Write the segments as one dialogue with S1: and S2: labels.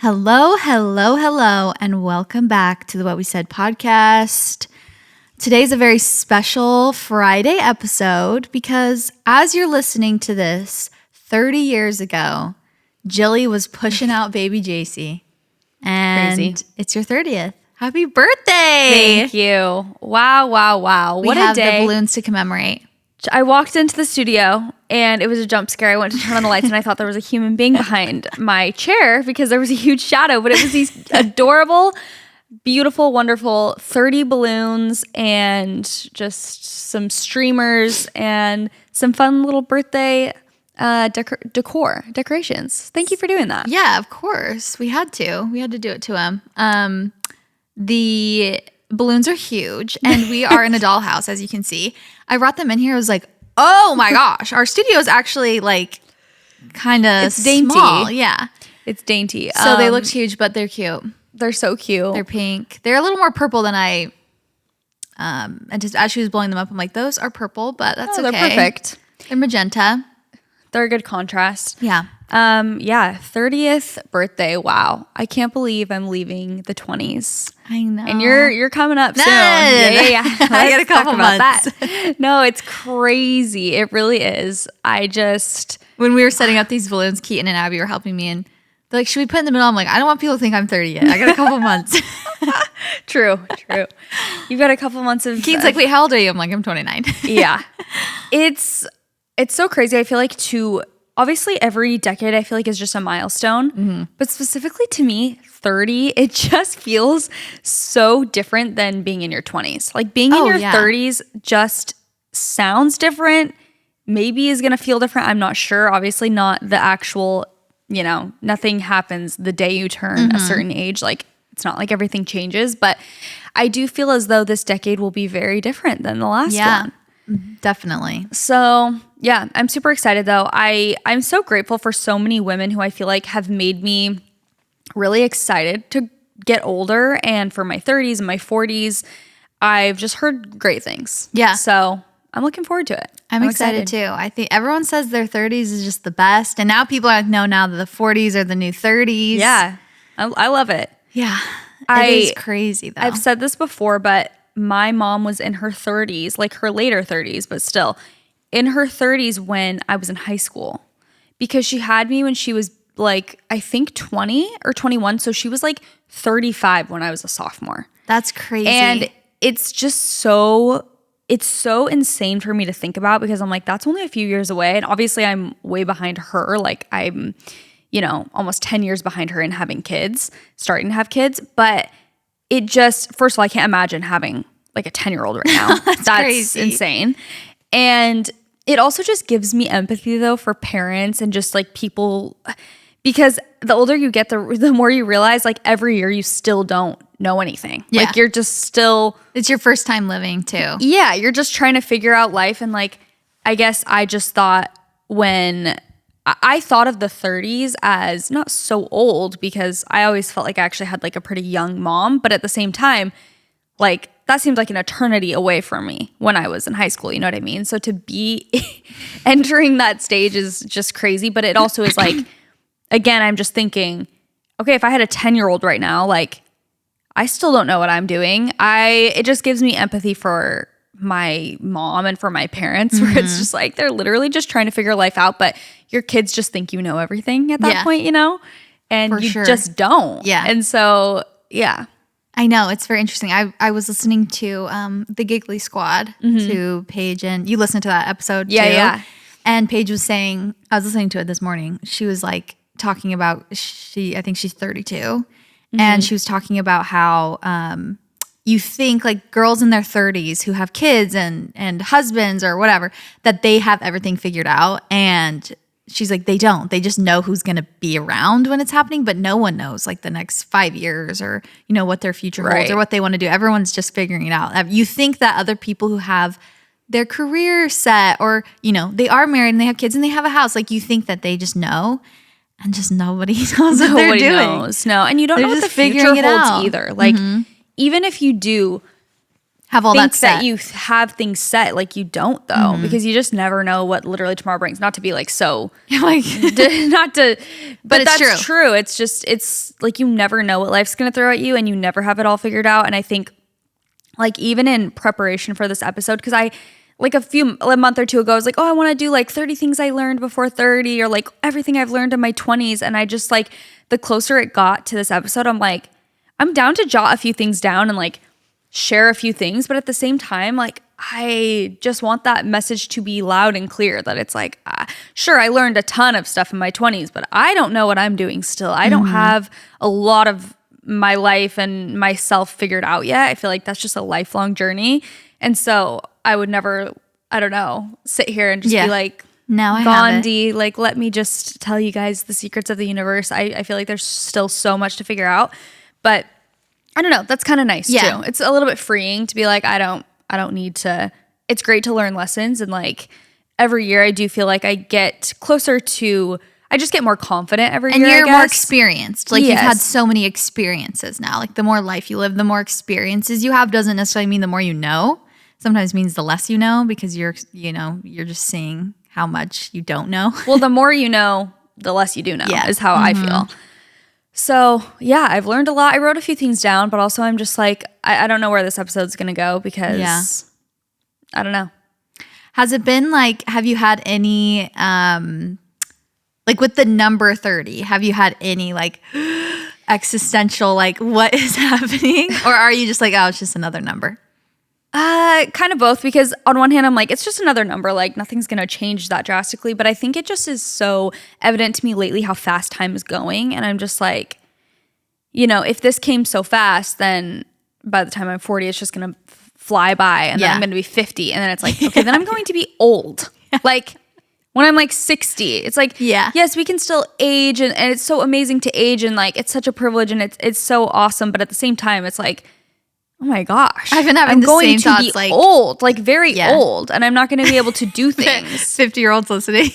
S1: Hello, hello, hello, and welcome back to the What We Said podcast. Today's a very special Friday episode because as you're listening to this, 30 years ago, Jilly was pushing out baby Jaci. And
S2: Crazy.
S1: It's your 30th. Happy birthday!
S2: Thank you. Wow. What a day.
S1: We have the balloons to commemorate.
S2: I walked into the studio and it was a jump scare. I went to turn on the lights and I thought there was a human being behind my chair because there was a huge shadow, but it was these adorable, beautiful, wonderful 30 balloons and just some streamers and some fun little birthday decorations. Thank you for doing that.
S1: Yeah, of course. We had to do it to him. The balloons are huge and we are in a dollhouse, as you can see. I brought them in here. I was like, oh my gosh. Our studio is actually like kind of
S2: dainty.
S1: Small. Yeah.
S2: It's dainty.
S1: So they looked huge, but they're cute.
S2: They're so cute.
S1: They're pink. They're a little more purple than I and just as she was blowing them up, I'm like, those are purple, but that's okay.
S2: They're perfect.
S1: They're magenta.
S2: They're a good contrast.
S1: Yeah.
S2: 30th birthday. Wow. I can't believe I'm leaving the 20s.
S1: I know.
S2: And you're coming up soon. Yeah.
S1: I got a couple months.
S2: That. No, it's crazy. It really is.
S1: When we were setting up these balloons, Keaton and Abby were helping me and they're like, should we put it in the middle? I'm like, I don't want people to think I'm 30 yet. I got a couple months.
S2: True. You've got a couple months of...
S1: Keaton's like, wait, how old are you? I'm like, I'm 29.
S2: Yeah. It's so crazy. I feel like obviously every decade I feel like is just a milestone, but specifically to me, 30, it just feels so different than being in your 20s. Like being in your 30s just sounds different, maybe is going to feel different. I'm not sure. Obviously not the actual, nothing happens the day you turn a certain age. Like it's not like everything changes, but I do feel as though this decade will be very different than the last one.
S1: Definitely.
S2: So yeah, I'm super excited though. I'm so grateful for so many women who I feel like have made me really excited to get older, and for my 30s and my 40s, I've just heard great things.
S1: Yeah.
S2: So I'm looking forward to it.
S1: I'm excited too. I think everyone says their 30s is just the best, and now people know now that the 40s are the new 30s.
S2: Yeah. I love it.
S1: Yeah. It is crazy though.
S2: I've said this before, but my mom was in her 30s, like her later 30s, but still in her 30s when I was in high school, because she had me when she was like, I think 20 or 21. So she was like 35 when I was a sophomore.
S1: That's crazy.
S2: And it's just it's so insane for me to think about, because I'm like, that's only a few years away. And obviously I'm way behind her. Like I'm, almost 10 years behind her in starting to have kids. But it just, first of all, I can't imagine having like a 10-year-old right now. That's
S1: crazy.
S2: Insane. And it also just gives me empathy though for parents and just like people, because the older you get, the more you realize like every year you still don't know anything.
S1: Yeah.
S2: Like you're just still.
S1: It's your first time living too.
S2: Yeah. You're just trying to figure out life. And like, I guess I just thought when I thought of the 30s as not so old, because I always felt like I actually had like a pretty young mom, but at the same time, like that seemed like an eternity away from me when I was in high school. You know what I mean? So to be entering that stage is just crazy, but it also is like, again, I'm just thinking, okay, if I had a 10-year-old right now, like I still don't know what I'm doing. It just gives me empathy for my mom and for my parents, where it's just like they're literally just trying to figure life out, but your kids just think you know everything at that point, and
S1: for
S2: you
S1: sure.
S2: just don't.
S1: Yeah.
S2: And so, yeah.
S1: I know. It's very interesting. I was listening to the Giggly Squad to Paige, and you listened to that episode too.
S2: Yeah.
S1: And Paige was saying, I was listening to it this morning. She was like talking about, I think she's 32. And she was talking about how you think like girls in their 30s who have kids and husbands or whatever, that they have everything figured out. And she's like, they don't. They just know who's going to be around when it's happening, but no one knows like the next 5 years or, what their future holds or what they want to do. Everyone's just figuring it out. You think that other people who have their career set or, they are married and they have kids and they have a house, like you think that they just know. And just nobody knows what they're doing.
S2: Knows. No, and you don't
S1: They're
S2: know what
S1: just
S2: the future
S1: figuring it
S2: holds
S1: out.
S2: either. Like, even if you do
S1: have all that
S2: think that
S1: set.
S2: you have things set. Like you don't though, because you just never know what literally tomorrow brings. Not to be like so,
S1: like,
S2: not to, but
S1: it's
S2: that's true. It's just, it's like you never know what life's going to throw at you and you never have it all figured out. And I think like even in preparation for this episode, because I like a month or two ago, I was like, oh, I want to do like 30 things I learned before 30 or like everything I've learned in my 20s. And I just like, the closer it got to this episode, I'm like, I'm down to jot a few things down and like share a few things. But at the same time, like, I just want that message to be loud and clear that it's like, sure, I learned a ton of stuff in my 20s, but I don't know what I'm doing still. I don't have a lot of my life and myself figured out yet. I feel like that's just a lifelong journey. And so I would never, I don't know, sit here and just be like,
S1: now I
S2: Gandhi, like, let me just tell you guys the secrets of the universe. I feel like there's still so much to figure out, but I don't know. That's kind of nice too. It's a little bit freeing to be like, I don't need to, it's great to learn lessons. And like every year I do feel like I get closer to, I just get more confident every year.
S1: And you're
S2: I
S1: more
S2: guess.
S1: experienced. Like you've had so many experiences now. Like the more life you live, the more experiences you have doesn't necessarily mean the more you know. Sometimes means the less you know because you're just seeing how much you don't know.
S2: Well, the more you know, the less you do know is how I feel. So yeah, I've learned a lot. I wrote a few things down, but also I'm just like, I don't know where this episode's going to go because I don't know.
S1: Has it been like, have you had any, like with the number 30, have you had any like existential, like what is happening? Or are you just like, oh, it's just another number?
S2: Kind of both, because on one hand, I'm like, it's just another number. Like nothing's going to change that drastically. But I think it just is so evident to me lately how fast time is going. And I'm just like, if this came so fast, then by the time I'm 40, it's just going to fly by. And then I'm going to be 50. And then it's like, okay, then I'm going to be old. Like when I'm like 60, it's like, yes, we can still age. And it's so amazing to age. And like, it's such a privilege and it's so awesome. But at the same time, it's like, oh my gosh,
S1: I've been having the same thoughts,
S2: like old, like very old, and I'm not going to be able to do things.
S1: 50-year-olds listening.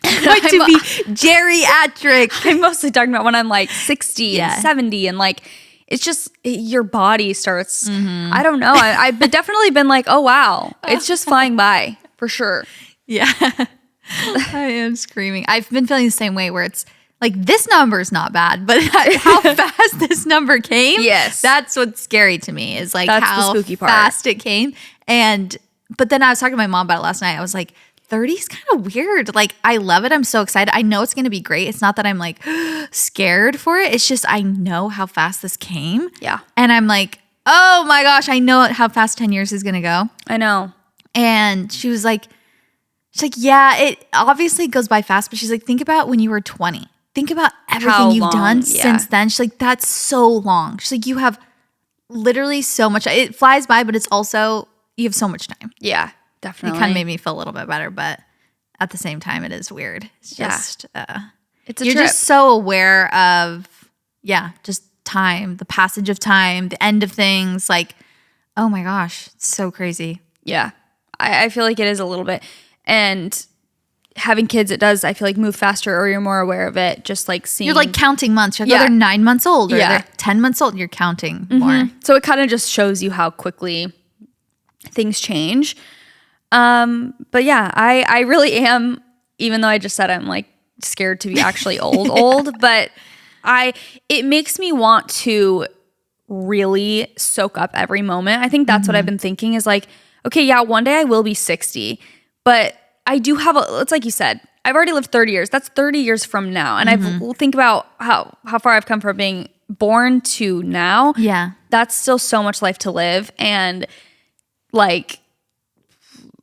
S1: Like to be geriatric.
S2: I'm mostly talking about when I'm like 60 and 70 and like, it's just your body starts, I don't know. I've definitely been like, oh wow, it's just flying by for sure.
S1: Yeah. I am screaming. I've been feeling the same way where it's like, this number is not bad, but how fast this number came, that's what's scary to me is like how the spooky part. Fast it came. But then I was talking to my mom about it last night. I was like, 30 is kind of weird. Like, I love it. I'm so excited. I know it's going to be great. It's not that I'm like scared for it. It's just I know how fast this came.
S2: Yeah.
S1: And I'm like, oh my gosh, I know how fast 10 years is going to go.
S2: I know.
S1: And she's like, yeah, it obviously goes by fast, but she's like, think about when you were 20. Think about everything you've done since then. She's like, that's so long. She's like, you have literally so much. It flies by, but it's also, you have so much time.
S2: Yeah, definitely.
S1: It kind of made me feel a little bit better, but at the same time, it is weird. It's just,
S2: it's a
S1: you're
S2: trip.
S1: just so aware of, just time, the passage of time, the end of things. Like, oh my gosh, it's so crazy.
S2: Yeah, I feel like it is a little bit. And having kids, it does, I feel like, move faster or you're more aware of it. Just like seeing.
S1: You're like counting months. You're like, oh, they're 9 months old or they're 10 months old. You're counting more.
S2: So it kind of just shows you how quickly things change. But yeah, I really am, even though I just said I'm like scared to be actually old, but it makes me want to really soak up every moment. I think that's what I've been thinking is like, okay, yeah, one day I will be 60, but I do have it's like you said, I've already lived 30 years. That's 30 years from now. And I've think about how far I've come from being born to now.
S1: Yeah.
S2: That's still so much life to live. And like,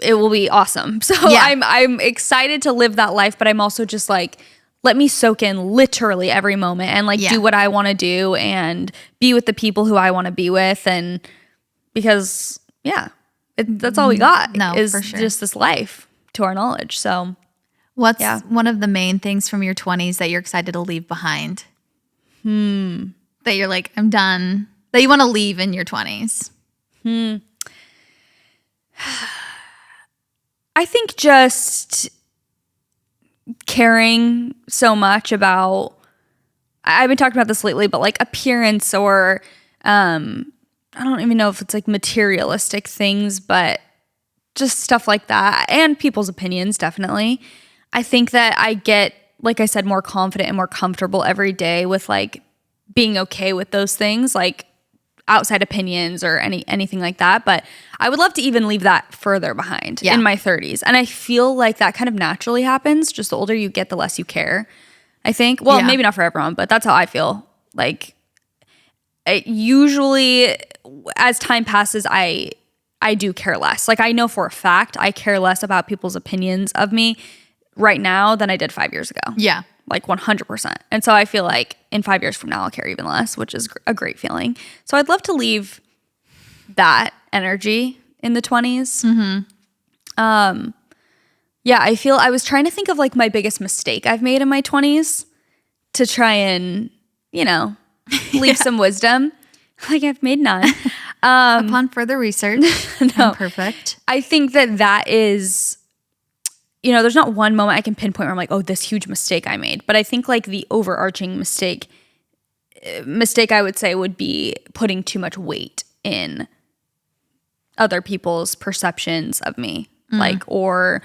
S2: it will be awesome. So I'm excited to live that life, but I'm also just like, let me soak in literally every moment and like do what I want to do and be with the people who I want to be with. And because that's all we got is for sure. Just this life to our knowledge. So
S1: what's one of the main things from your 20s that you're excited to leave behind? That you're like, I'm done. That you want to leave in your 20s?
S2: I think just caring so much about, I've been talking about this lately, but like appearance or I don't even know if it's like materialistic things, but just stuff like that, and people's opinions, definitely. I think that I get, like I said, more confident and more comfortable every day with like being okay with those things, like outside opinions or anything like that. But I would love to even leave that further behind in my 30s. And I feel like that kind of naturally happens. Just the older you get, the less you care, I think. Well, maybe not for everyone, but that's how I feel. Like, usually as time passes, I do care less. Like, I know for a fact I care less about people's opinions of me right now than I did 5 years ago.
S1: Yeah.
S2: Like 100%. And so I feel like in 5 years from now, I'll care even less, which is a great feeling. So I'd love to leave that energy in the 20s. Yeah, I was trying to think of like my biggest mistake I've made in my 20s to try and, leave some wisdom. Like, I've made none.
S1: Upon further research,
S2: No.
S1: perfect.
S2: I think that is, there's not one moment I can pinpoint where I'm like, oh, this huge mistake I made. But I think like the overarching mistake I would say would be putting too much weight in other people's perceptions of me, like, or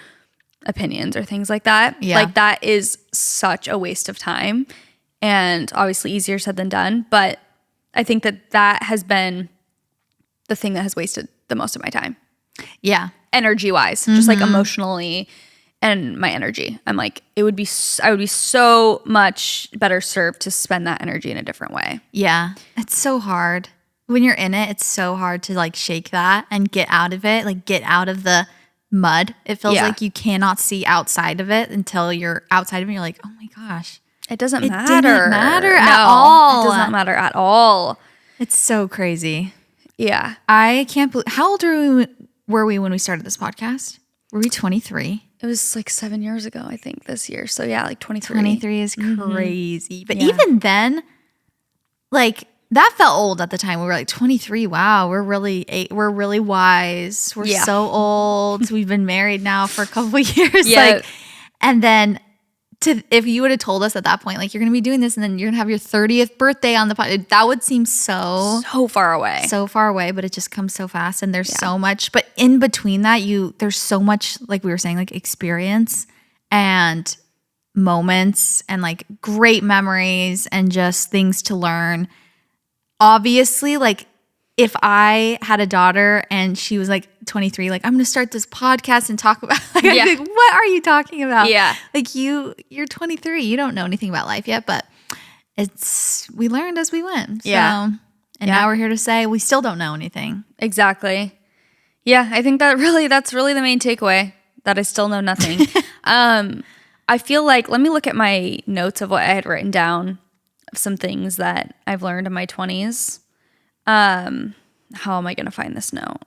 S2: opinions or things like that.
S1: Yeah.
S2: Like, that is such a waste of time, and obviously easier said than done. But I think that has been the thing that has wasted the most of my time.
S1: Yeah.
S2: Energy wise, just like emotionally and my energy. I'm like, I would be so much better served to spend that energy in a different way.
S1: Yeah. It's so hard. When you're in it, it's so hard to like shake that and get out of it, like get out of the mud. It feels like you cannot see outside of it until you're outside of it. You're like, oh my gosh.
S2: It doesn't matter.
S1: It didn't matter at all.
S2: It does not matter at all.
S1: It's so crazy.
S2: Yeah.
S1: I can't believe, how old were we when we started this podcast? Were we 23?
S2: It was like 7 years ago, I think, this year. So yeah, like 23.
S1: 23 is crazy. But even then, like, that felt old at the time. We were like 23. Wow, we're really wise. We're so old. We've been married now for a couple of years.
S2: Yeah.
S1: Like, and then if you would have told us at that point, like, you're going to be doing this and then you're going to have your 30th birthday on the podcast, that would seem so
S2: far away.
S1: So far away, but it just comes so fast. And there's so much. But in between that, there's so much, like we were saying, like experience and moments and like great memories and just things to learn. Obviously, like, if I had a daughter and she was like 23, like, I'm going to start this podcast and talk about, like, I'd be like, what are you talking about?
S2: Yeah.
S1: Like, you're 23. You don't know anything about life yet, but we learned as we went. So, and now we're here to say we still don't know anything.
S2: Exactly. Yeah. I think that's really the main takeaway, that I still know nothing. I feel like, let me look at my notes of what I had written down of some things that I've learned in my 20s. How am I going to find this note?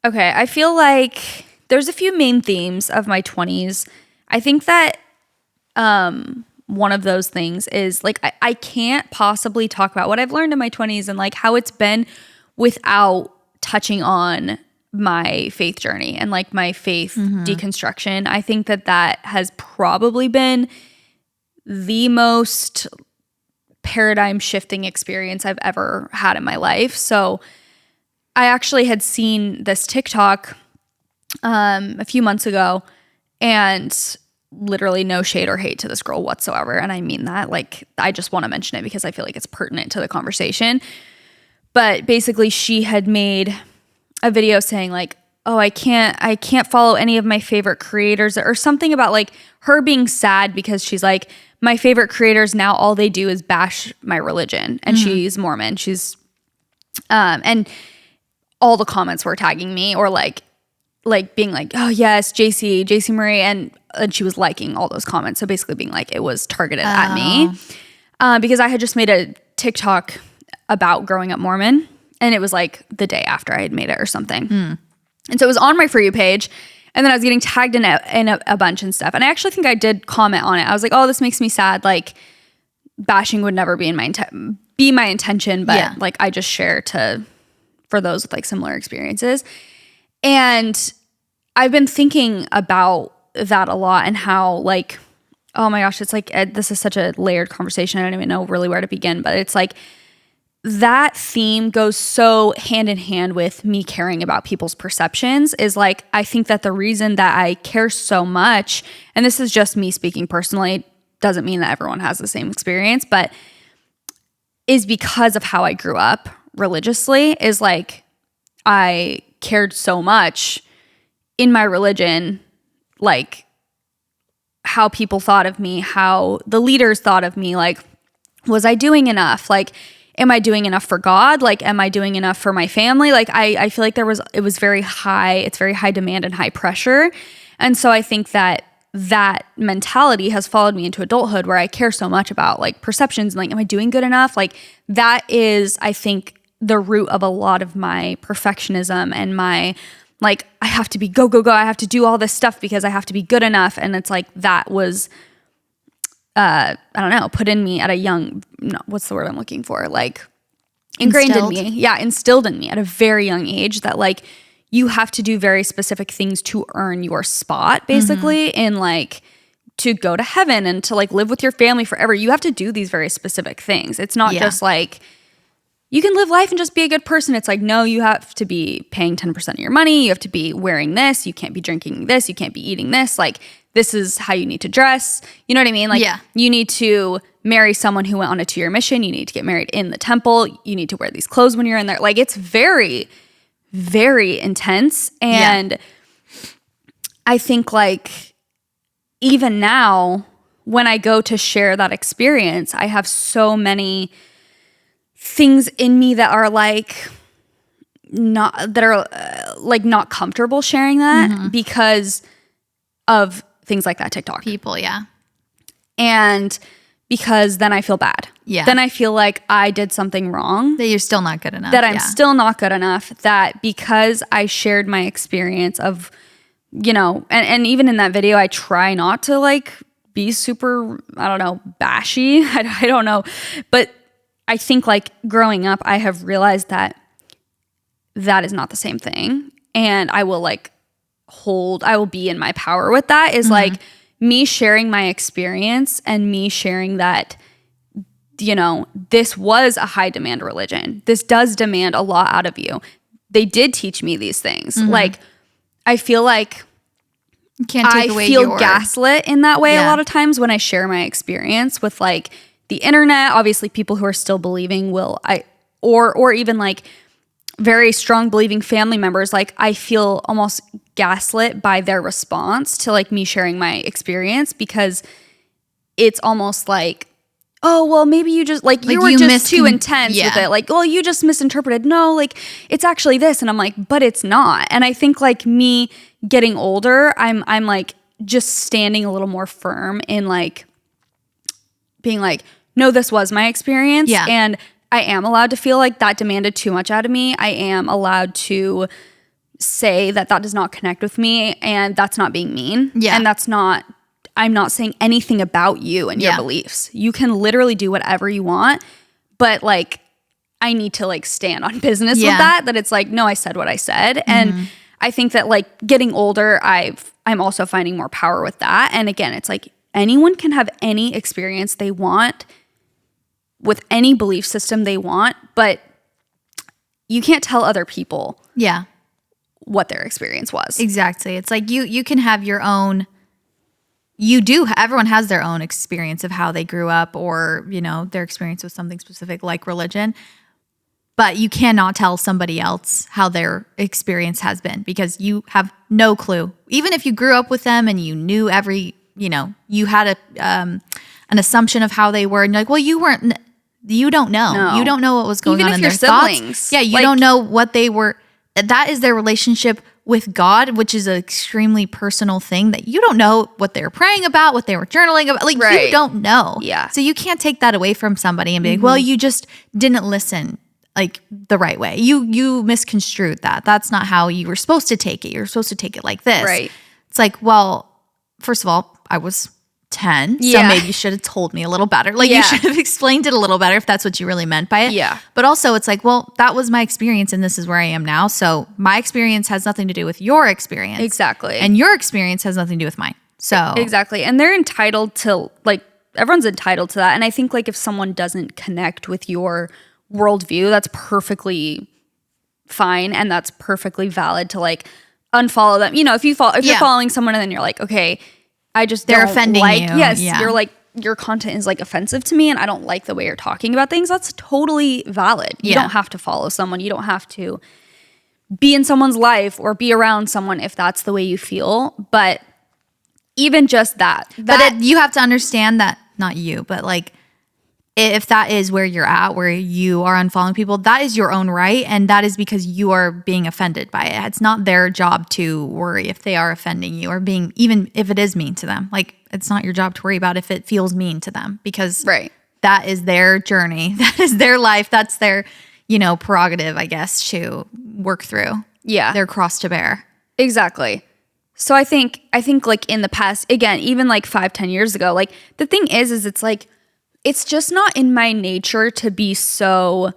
S2: Okay, I feel like there's a few main themes of my 20s. I think that one of those things is like I can't possibly talk about what I've learned in my 20s and like how it's been without touching on my faith journey and like my faith deconstruction. I think that has probably been the most paradigm shifting experience I've ever had in my life. So I actually had seen this TikTok a few months ago, and literally no shade or hate to this girl whatsoever. And I mean that, like, I just want to mention it because I feel like it's pertinent to the conversation. But basically she had made a video saying like, oh, I can't follow any of my favorite creators, or something about like her being sad because she's like, my favorite creators now, all they do is bash my religion. And she's Mormon. She's, and all the comments were tagging me or like being like, oh yes, JC Marie. And she was liking all those comments. So basically being like, it was targeted at me because I had just made a TikTok about growing up Mormon. And it was like the day after I had made it or something. And so it was on my For You page. And then I was getting tagged in a bunch and stuff. And I actually think I did comment on it. I was like, oh, this makes me sad. Like, bashing would never be my intention. But like, I just share for those with like similar experiences. And I've been thinking about that a lot and how like, oh my gosh, it's like, this is such a layered conversation. I don't even know really where to begin. But it's like, that theme goes so hand in hand with me caring about people's perceptions. Is like, I think that the reason that I care so much, and this is just me speaking personally, doesn't mean that everyone has the same experience, but is because of how I grew up religiously. Is like, I cared so much in my religion, like how people thought of me, how the leaders thought of me, like, was I doing enough? Like, am I doing enough for God? Like, am I doing enough for my family? Like, I feel like it was very high. It's very high demand and high pressure. And so I think that mentality has followed me into adulthood, where I care so much about like perceptions and like, am I doing good enough? Like, that is, I think, the root of a lot of my perfectionism and my, like, I have to be go. I have to do all this stuff because I have to be good enough. And it's like, that was, I don't know, put in me at a young, no, what's the word I'm looking for? Like, ingrained in me. Yeah, instilled in me at a very young age, that like, you have to do very specific things to earn your spot, basically, in like, to go to heaven and to like live with your family forever. You have to do these very specific things. It's not just like, you can live life and just be a good person. It's like, no, you have to be paying 10% of your money. You have to be wearing this. You can't be drinking this. You can't be eating this. Like, this is how you need to dress. You know what I mean? Like, you need to marry someone who went on a 2-year mission. You need to get married in the temple. You need to wear these clothes when you're in there. Like, it's very, very intense. And I think like, even now, when I go to share that experience, I have so many things in me that are like, not comfortable sharing that because of things like that TikTok.
S1: People,
S2: and because then I feel bad. Then I feel like I did something wrong.
S1: That you're still not good enough.
S2: That I'm still not good enough. That because I shared my experience of, you know, and even in that video, I try not to like be super, I don't know, bashy. I don't know. But I think like growing up, I have realized that is not the same thing. And I will like I will be in my power with that, is like me sharing my experience and me sharing that, you know, this was a high demand religion. This does demand a lot out of you. They did teach me these things. Like, I feel like I feel gaslit in that way a lot of times when I share my experience with like the internet. Obviously, people who are still believing or even like very strong believing family members, like I feel almost gaslit by their response to like me sharing my experience, because it's almost like, oh, well, maybe you just like you were just too intense with it. Like, well, you just misinterpreted. No, like it's actually this. And I'm like, but it's not. And I think like me getting older, I'm like just standing a little more firm in like being like, no, this was my experience. And I am allowed to feel like that demanded too much out of me. I am allowed to say that does not connect with me, and that's not being mean. And I'm not saying anything about you and your beliefs. You can literally do whatever you want, but like, I need to like stand on business with that it's like, no, I said what I said. And I think that like getting older, I'm also finding more power with that. And again, it's like anyone can have any experience they want with any belief system they want, but you can't tell other people what their experience was.
S1: Exactly. It's like you can have your own, everyone has their own experience of how they grew up, or, you know, their experience with something specific like religion, but you cannot tell somebody else how their experience has been, because you have no clue. Even if you grew up with them and you knew you had an assumption of how they were, and you're like, well, you don't know. No. You don't know what was going on in their thoughts. Yeah, you don't know what they were. That is their relationship with God, which is an extremely personal thing that you don't know what they were praying about, what they were journaling about. Like, you don't know.
S2: Yeah.
S1: So you can't take that away from somebody and be like, well, you just didn't listen like the right way. You misconstrued that. That's not how you were supposed to take it. You're supposed to take it like this.
S2: Right.
S1: It's like, well, first of all, I was 10, so maybe you should have told me a little better. Like, you should have explained it a little better if that's what you really meant by it.
S2: Yeah.
S1: But also, it's like, well, that was my experience and this is where I am now. So my experience has nothing to do with your experience.
S2: Exactly.
S1: And your experience has nothing to do with mine. So
S2: exactly. And they're entitled to, like, everyone's entitled to that. And I think like if someone doesn't connect with your worldview, that's perfectly fine, and that's perfectly valid to like unfollow them. You know, if you're following someone and then you're like, okay, I just
S1: They're
S2: don't
S1: offending
S2: like,
S1: you.
S2: yes,
S1: Yeah.
S2: you're like, your content is like offensive to me and I don't like the way you're talking about things. That's totally valid. You don't have to follow someone. You don't have to be in someone's life or be around someone if that's the way you feel. But even just that.
S1: You have to understand that, not you, but like, if that is where you're at, where you are unfollowing people, that is your own right. And that is because you are being offended by it. It's not their job to worry if they are offending you or being, even if it is mean to them. Like, it's not your job to worry about if it feels mean to them, because that is their journey. That is their life. That's their, prerogative, I guess, to work through.
S2: Yeah.
S1: Their cross to bear.
S2: Exactly. So I think like in the past, again, even like 5-10 years ago, like the thing is it's like, it's just not in my nature to be so,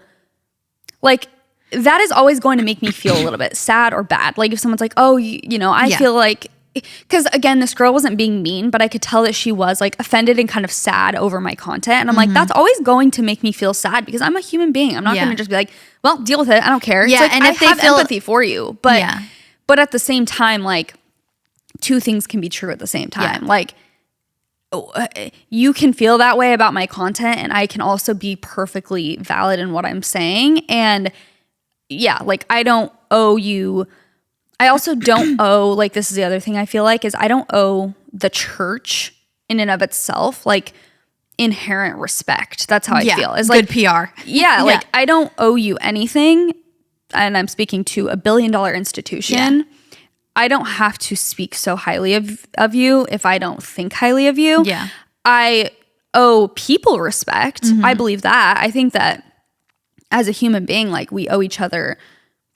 S2: like, that is always going to make me feel a little bit sad or bad. Like if someone's like, oh, I feel like, because again, this girl wasn't being mean, but I could tell that she was like offended and kind of sad over my content. And I'm like, that's always going to make me feel sad because I'm a human being. I'm not going to just be like, well, deal with it. I don't care.
S1: Yeah,
S2: it's like,
S1: and if
S2: I have empathy for you. But at the same time, like, two things can be true at the same time. Like, you can feel that way about my content and I can also be perfectly valid in what I'm saying. And like I don't owe you, I also don't owe, like this is the other thing I feel like is I don't owe the church in and of itself like inherent respect. That's how I feel. It's
S1: good
S2: like,
S1: PR.
S2: Like I don't owe you anything, and I'm speaking to $1 billion institution. I don't have to speak so highly of you if I don't think highly of you.
S1: Yeah.
S2: I owe people respect. I believe that. I think that as a human being, like we owe each other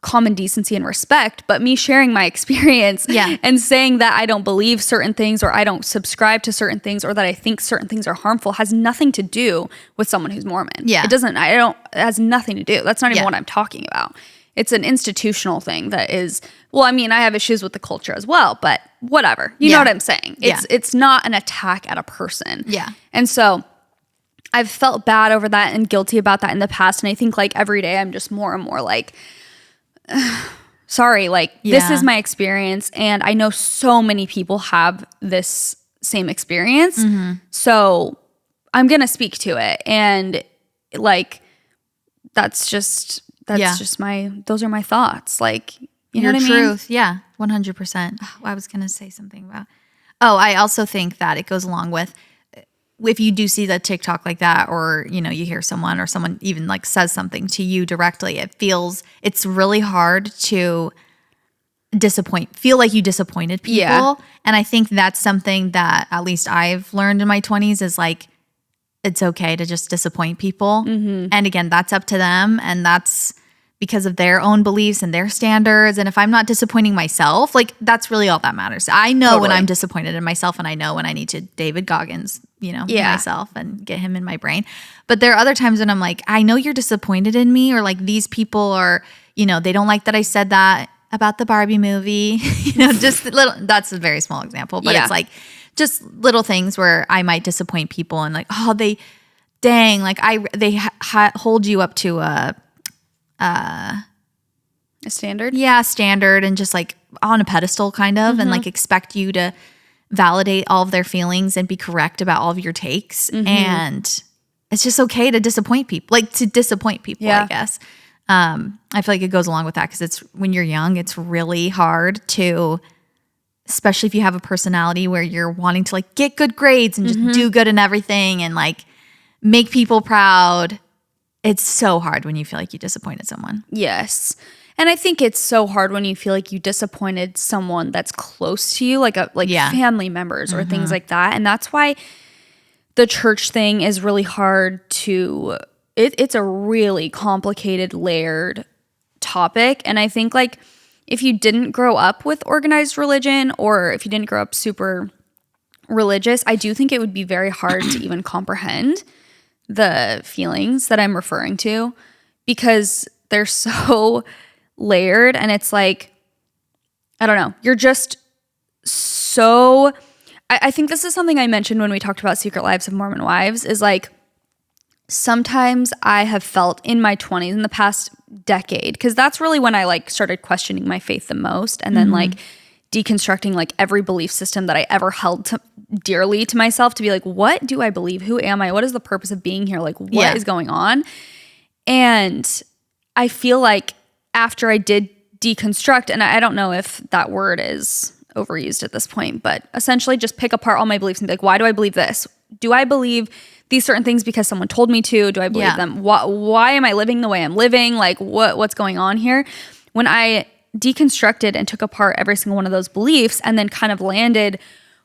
S2: common decency and respect, but me sharing my experience and saying that I don't believe certain things or I don't subscribe to certain things or that I think certain things are harmful has nothing to do with someone who's Mormon.
S1: Yeah.
S2: It has nothing to do. That's not even what I'm talking about. It's an institutional thing that is, well, I mean, I have issues with the culture as well, but whatever. You know what I'm saying? It's not an attack at a person.
S1: Yeah.
S2: And so I've felt bad over that and guilty about that in the past. And I think like every day I'm just more and more like, sorry, like this is my experience. And I know so many people have this same experience. So I'm going to speak to it. And like, that's just those are my thoughts. Like, you know what I mean?
S1: Truth. Yeah. 100%. Oh, I was going to say something about, I also think that it goes along with, if you do see the TikTok like that, or, you hear someone or someone even like says something to you directly, it's really hard to feel like you disappointed people.
S2: Yeah.
S1: And I think that's something that at least I've learned in my 20s is like, it's okay to just disappoint people. And again, that's up to them. And that's because of their own beliefs and their standards. And if I'm not disappointing myself, like that's really all that matters. I know when I'm disappointed in myself, and I know when I need to David Goggins, myself and get him in my brain. But there are other times when I'm like, I know you're disappointed in me, or like these people are, they don't like that I said that about the Barbie movie. Just that's a very small example, but it's like just little things where I might disappoint people and like, oh, they hold you up to a
S2: standard.
S1: Yeah, standard, and just like on a pedestal kind of, and like expect you to validate all of their feelings and be correct about all of your takes. And it's just okay to disappoint people, I guess. I feel like it goes along with that because when you're young, it's really hard to, especially if you have a personality where you're wanting to like get good grades and just do good in everything and like make people proud. It's so hard when you feel like you disappointed someone.
S2: Yes. And I think it's so hard when you feel like you disappointed someone that's close to you, like family members or things like that. And that's why the church thing is really hard to, it's a really complicated, layered topic. And I think like if you didn't grow up with organized religion, or if you didn't grow up super religious, I do think it would be very hard to even comprehend the feelings that I'm referring to, because they're so layered. And it's like, I don't know, you're just so, I think this is something I mentioned when we talked about Secret Lives of Mormon Wives, is like, sometimes I have felt in my 20s, in the past decade, because that's really when I like started questioning my faith the most, and then like deconstructing like every belief system that I ever held dearly to myself, to be like, what do I believe? Who am I? What is the purpose of being here? Like, what is going on? And I feel like after I did deconstruct, and I don't know if that word is overused at this point, but essentially just pick apart all my beliefs and be like, why do I believe this? Do I believe these certain things because someone told me to? Do I believe them? Why am I living the way I'm living? Like, what's going on here? When I deconstructed and took apart every single one of those beliefs and then kind of landed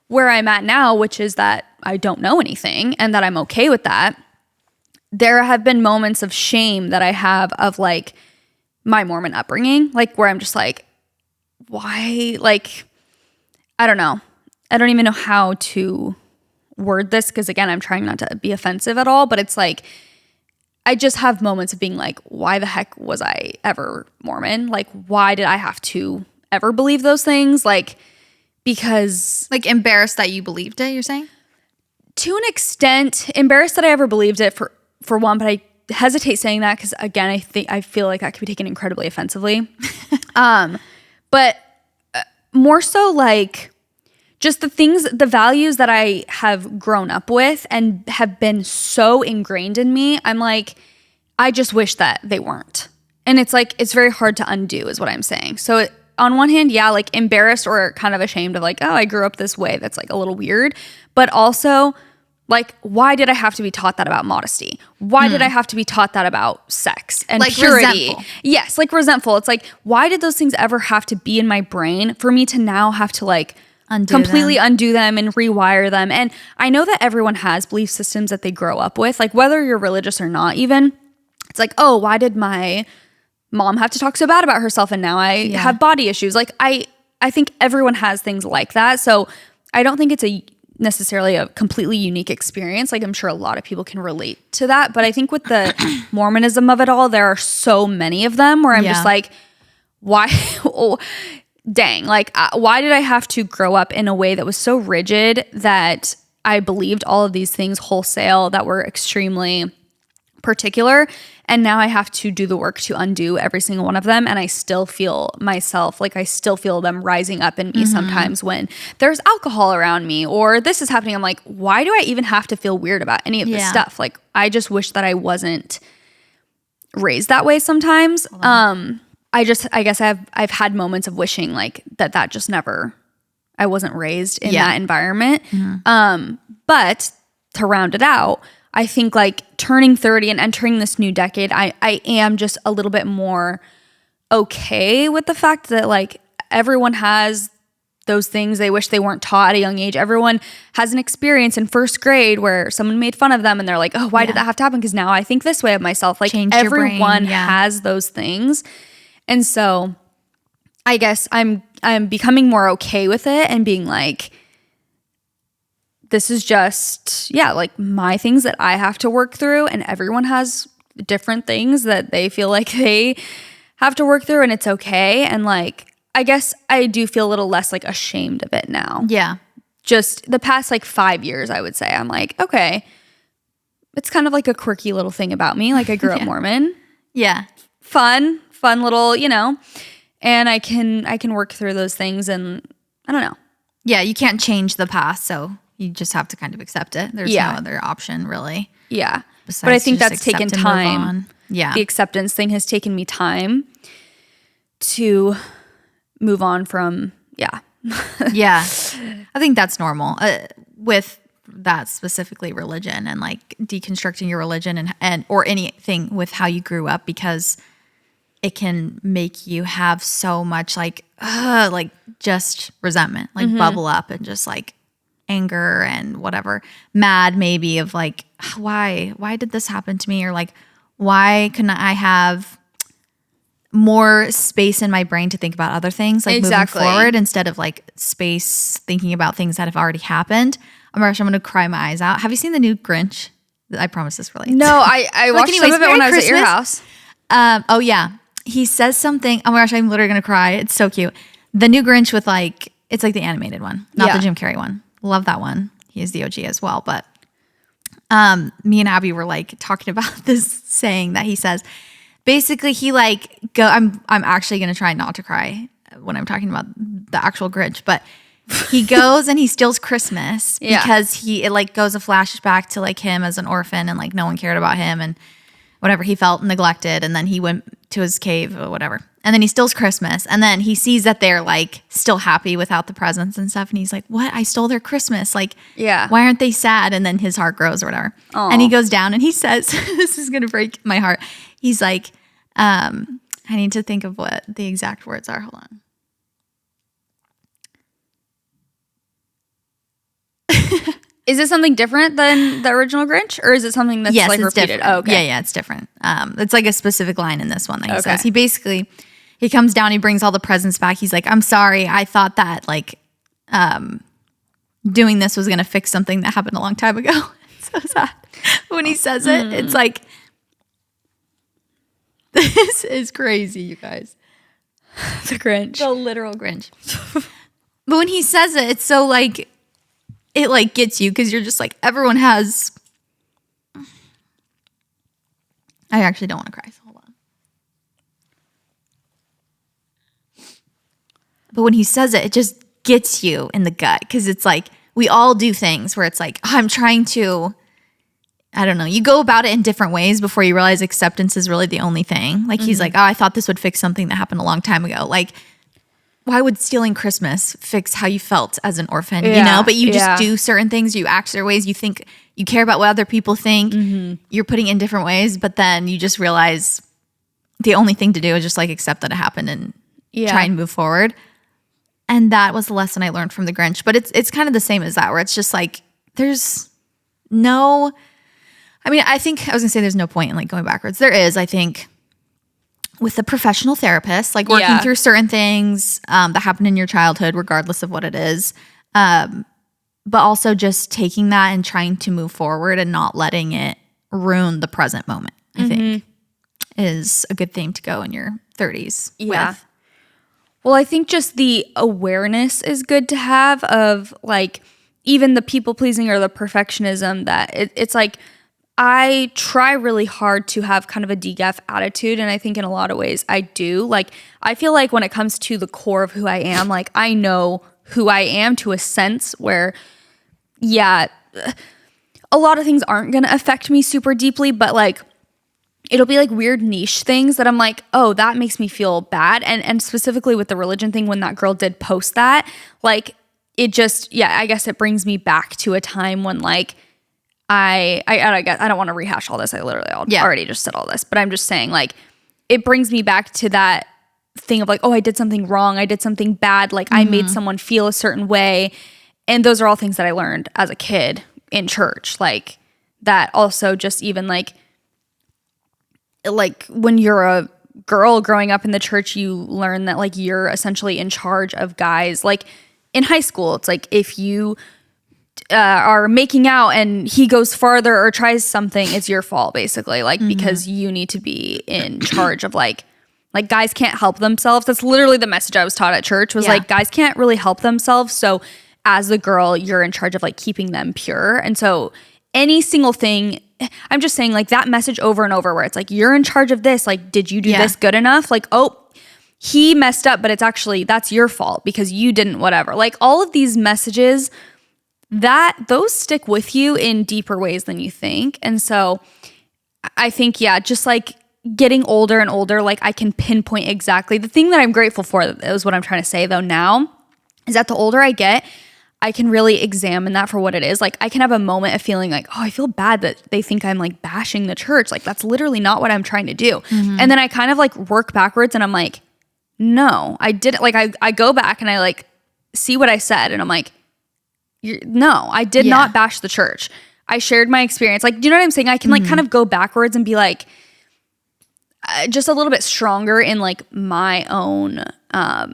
S2: where I'm at now, which is that I don't know anything and that I'm okay with that, there have been moments of shame that I have of like my Mormon upbringing, like where I'm just like, why? Like, I don't know. I don't even know how to word this, because again, I'm trying not to be offensive at all, but it's like, I just have moments of being like, why the heck was I ever Mormon? Like, why did I have to ever believe those things? Like, because...
S1: Like embarrassed that you believed it, you're saying?
S2: To an extent, embarrassed that I ever believed it for one, but I hesitate saying that because again, I feel like that could be taken incredibly offensively. But more so like just the values that I have grown up with and have been so ingrained in me. I'm like, I just wish that they weren't. And it's like, it's very hard to undo is what I'm saying. So on one hand, yeah, like embarrassed or kind of ashamed of like, oh, I grew up this way. That's like a little weird. But also like, why did I have to be taught that about modesty? Why did I have to be taught that about sex and
S1: like
S2: purity?
S1: Resentful.
S2: Yes, like resentful. It's like, why did those things ever have to be in my brain for me to now have to like completely undo them and rewire them? And I know that everyone has belief systems that they grow up with, like whether you're religious or not even. It's like, oh, why did my mom have to talk so bad about herself and now I have body issues? Like I think everyone has things like that. So I don't think it's necessarily a completely unique experience. Like I'm sure a lot of people can relate to that. But I think with the Mormonism of it all, there are so many of them where I'm just like, why? Dang, like why did I have to grow up in a way that was so rigid that I believed all of these things wholesale that were extremely particular, and now I have to do the work to undo every single one of them, and I still feel myself, like I still feel them rising up in me sometimes when there's alcohol around me or this is happening. I'm like, why do I even have to feel weird about any of this stuff? Like I just wish that I wasn't raised that way sometimes. I guess I've had moments of wishing like that just never, I wasn't raised in that environment. But to round it out, I think like turning 30 and entering this new decade, I am just a little bit more okay with the fact that like everyone has those things they wish they weren't taught at a young age. Everyone has an experience in first grade where someone made fun of them and they're like, oh, why did that have to happen? Because now I think this way of myself. Like everyone has those things. And so I guess I'm becoming more okay with it and being like, this is just, like my things that I have to work through, and everyone has different things that they feel like they have to work through, and it's okay. And like, I guess I do feel a little less like ashamed of it now. Yeah. Just the past like 5 years, I would say, I'm like, okay, it's kind of like a quirky little thing about me. Like I grew up Mormon. Yeah. Fun little, and I can work through those things, and I don't know.
S1: Yeah. You can't change the past. So you just have to kind of accept it. There's no other option really.
S2: Yeah. But I think that's taken time. Yeah. The acceptance thing has taken me time to move on from, yeah.
S1: I think that's normal with that specifically religion and like deconstructing your religion and or anything with how you grew up, because it can make you have so much like just resentment, like bubble up, and just like anger and whatever, mad maybe of like, why did this happen to me? Or like, why couldn't I have more space in my brain to think about other things, like moving forward, instead of like space thinking about things that have already happened. Oh my gosh, I'm going to cry my eyes out. Have you seen the new Grinch? I promise this relates.
S2: No, I watched some of it when I was at your house.
S1: Oh yeah. He says something. Oh my gosh, I'm literally going to cry. It's so cute. The new Grinch with like, it's like the animated one, not the Jim Carrey one. Love that one. He is the OG as well. But me and Abby were like talking about this saying that he says. Basically, he like I'm actually gonna try not to cry when I'm talking about the actual Grinch, but he goes and he steals Christmas because it like goes a flashback to like him as an orphan and like no one cared about him and whatever, he felt neglected, and then he went to his cave or whatever, and then he steals Christmas, and then he sees that they're like still happy without the presents and stuff, and he's like, what, I stole their Christmas, like why aren't they sad? And then his heart grows or whatever. Aww. And he goes down and he says this is gonna break my heart, he's like, I need to think of what the exact words are, hold on.
S2: Is it something different than the original Grinch, or is it something that's like repeated?
S1: Oh, okay. Yeah, it's different. It's like a specific line in this one that he says. He comes down, he brings all the presents back. He's like, I'm sorry, I thought that like doing this was gonna fix something that happened a long time ago. So sad. When he says it, it's like, this is crazy, you guys.
S2: The Grinch.
S1: The literal Grinch. But when he says it, it's so like, it like gets you because you're just like, everyone has. I actually don't want to cry, so hold on. But when he says it, it just gets you in the gut because it's like, we all do things where it's like, I'm trying to, I don't know, you go about it in different ways before you realize acceptance is really the only thing. Like he's like, oh, I thought this would fix something that happened a long time ago. Like, why would stealing Christmas fix how you felt as an orphan, you know? But you just do certain things, you act certain ways, you think, you care about what other people think, you're putting it in different ways, but then you just realize the only thing to do is just like accept that it happened and try and move forward. And that was the lesson I learned from the Grinch. But it's kind of the same as that, where it's just like, there's no, I mean, I think, I was gonna say there's no point in like going backwards. There is, I think, with a professional therapist, like working through certain things that happen in your childhood, regardless of what it is. But also just taking that and trying to move forward and not letting it ruin the present moment, I think, is a good thing to go in your 30s with.
S2: Well, I think just the awareness is good to have of like even the people pleasing or the perfectionism that it's like, I try really hard to have kind of a DGAF attitude, and I think in a lot of ways I do. Like, I feel like when it comes to the core of who I am, like, I know who I am to a sense where, a lot of things aren't going to affect me super deeply, but, like, it'll be, like, weird niche things that I'm like, oh, that makes me feel bad. And specifically with the religion thing, when that girl did post that, like, it just, I guess it brings me back to a time when, like, I don't want to rehash all this. I literally already just said all this, but I'm just saying, like, it brings me back to that thing of like, oh, I did something wrong. I did something bad. Like I made someone feel a certain way. And those are all things that I learned as a kid in church. Like that also just even like when you're a girl growing up in the church, you learn that like you're essentially in charge of guys. Like in high school, it's like if you are making out and he goes farther or tries something, it's your fault basically, like because you need to be in charge of like guys can't help themselves. That's literally the message I was taught at church was like guys can't really help themselves, so as the girl you're in charge of like keeping them pure. And so any single thing, I'm just saying like that message over and over where it's like you're in charge of this, like did you do this good enough, like oh he messed up but it's actually that's your fault because you didn't whatever, like all of these messages that those stick with you in deeper ways than you think. And so I think, just like getting older and older, like I can pinpoint exactly the thing that I'm grateful for is what I'm trying to say though now is that the older I get, I can really examine that for what it is. Like I can have a moment of feeling like, oh, I feel bad that they think I'm like bashing the church. Like that's literally not what I'm trying to do. And then I kind of like work backwards and I'm like, no, I didn't. Like I go back and I like see what I said and I'm like, no, I did not bash the church. I shared my experience. Like, do you know what I'm saying? I can like kind of go backwards and be like just a little bit stronger in like my own, I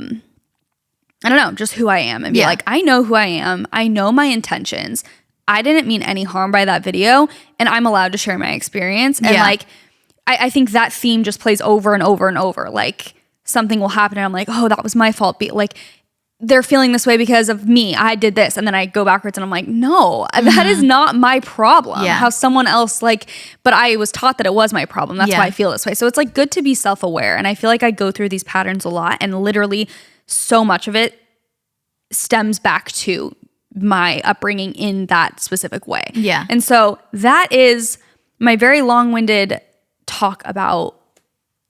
S2: don't know, just who I am and be like, I know who I am. I know my intentions. I didn't mean any harm by that video and I'm allowed to share my experience. And like, I think that theme just plays over and over and over. Like something will happen and I'm like, oh, that was my fault. Like they're feeling this way because of me. I did this. And then I go backwards and I'm like, no, that is not my problem.
S1: Yeah.
S2: How someone else but I was taught that it was my problem. That's why I feel this way. So it's like good to be self-aware. And I feel like I go through these patterns a lot, and literally so much of it stems back to my upbringing in that specific way.
S1: Yeah.
S2: And so that is my very long-winded talk about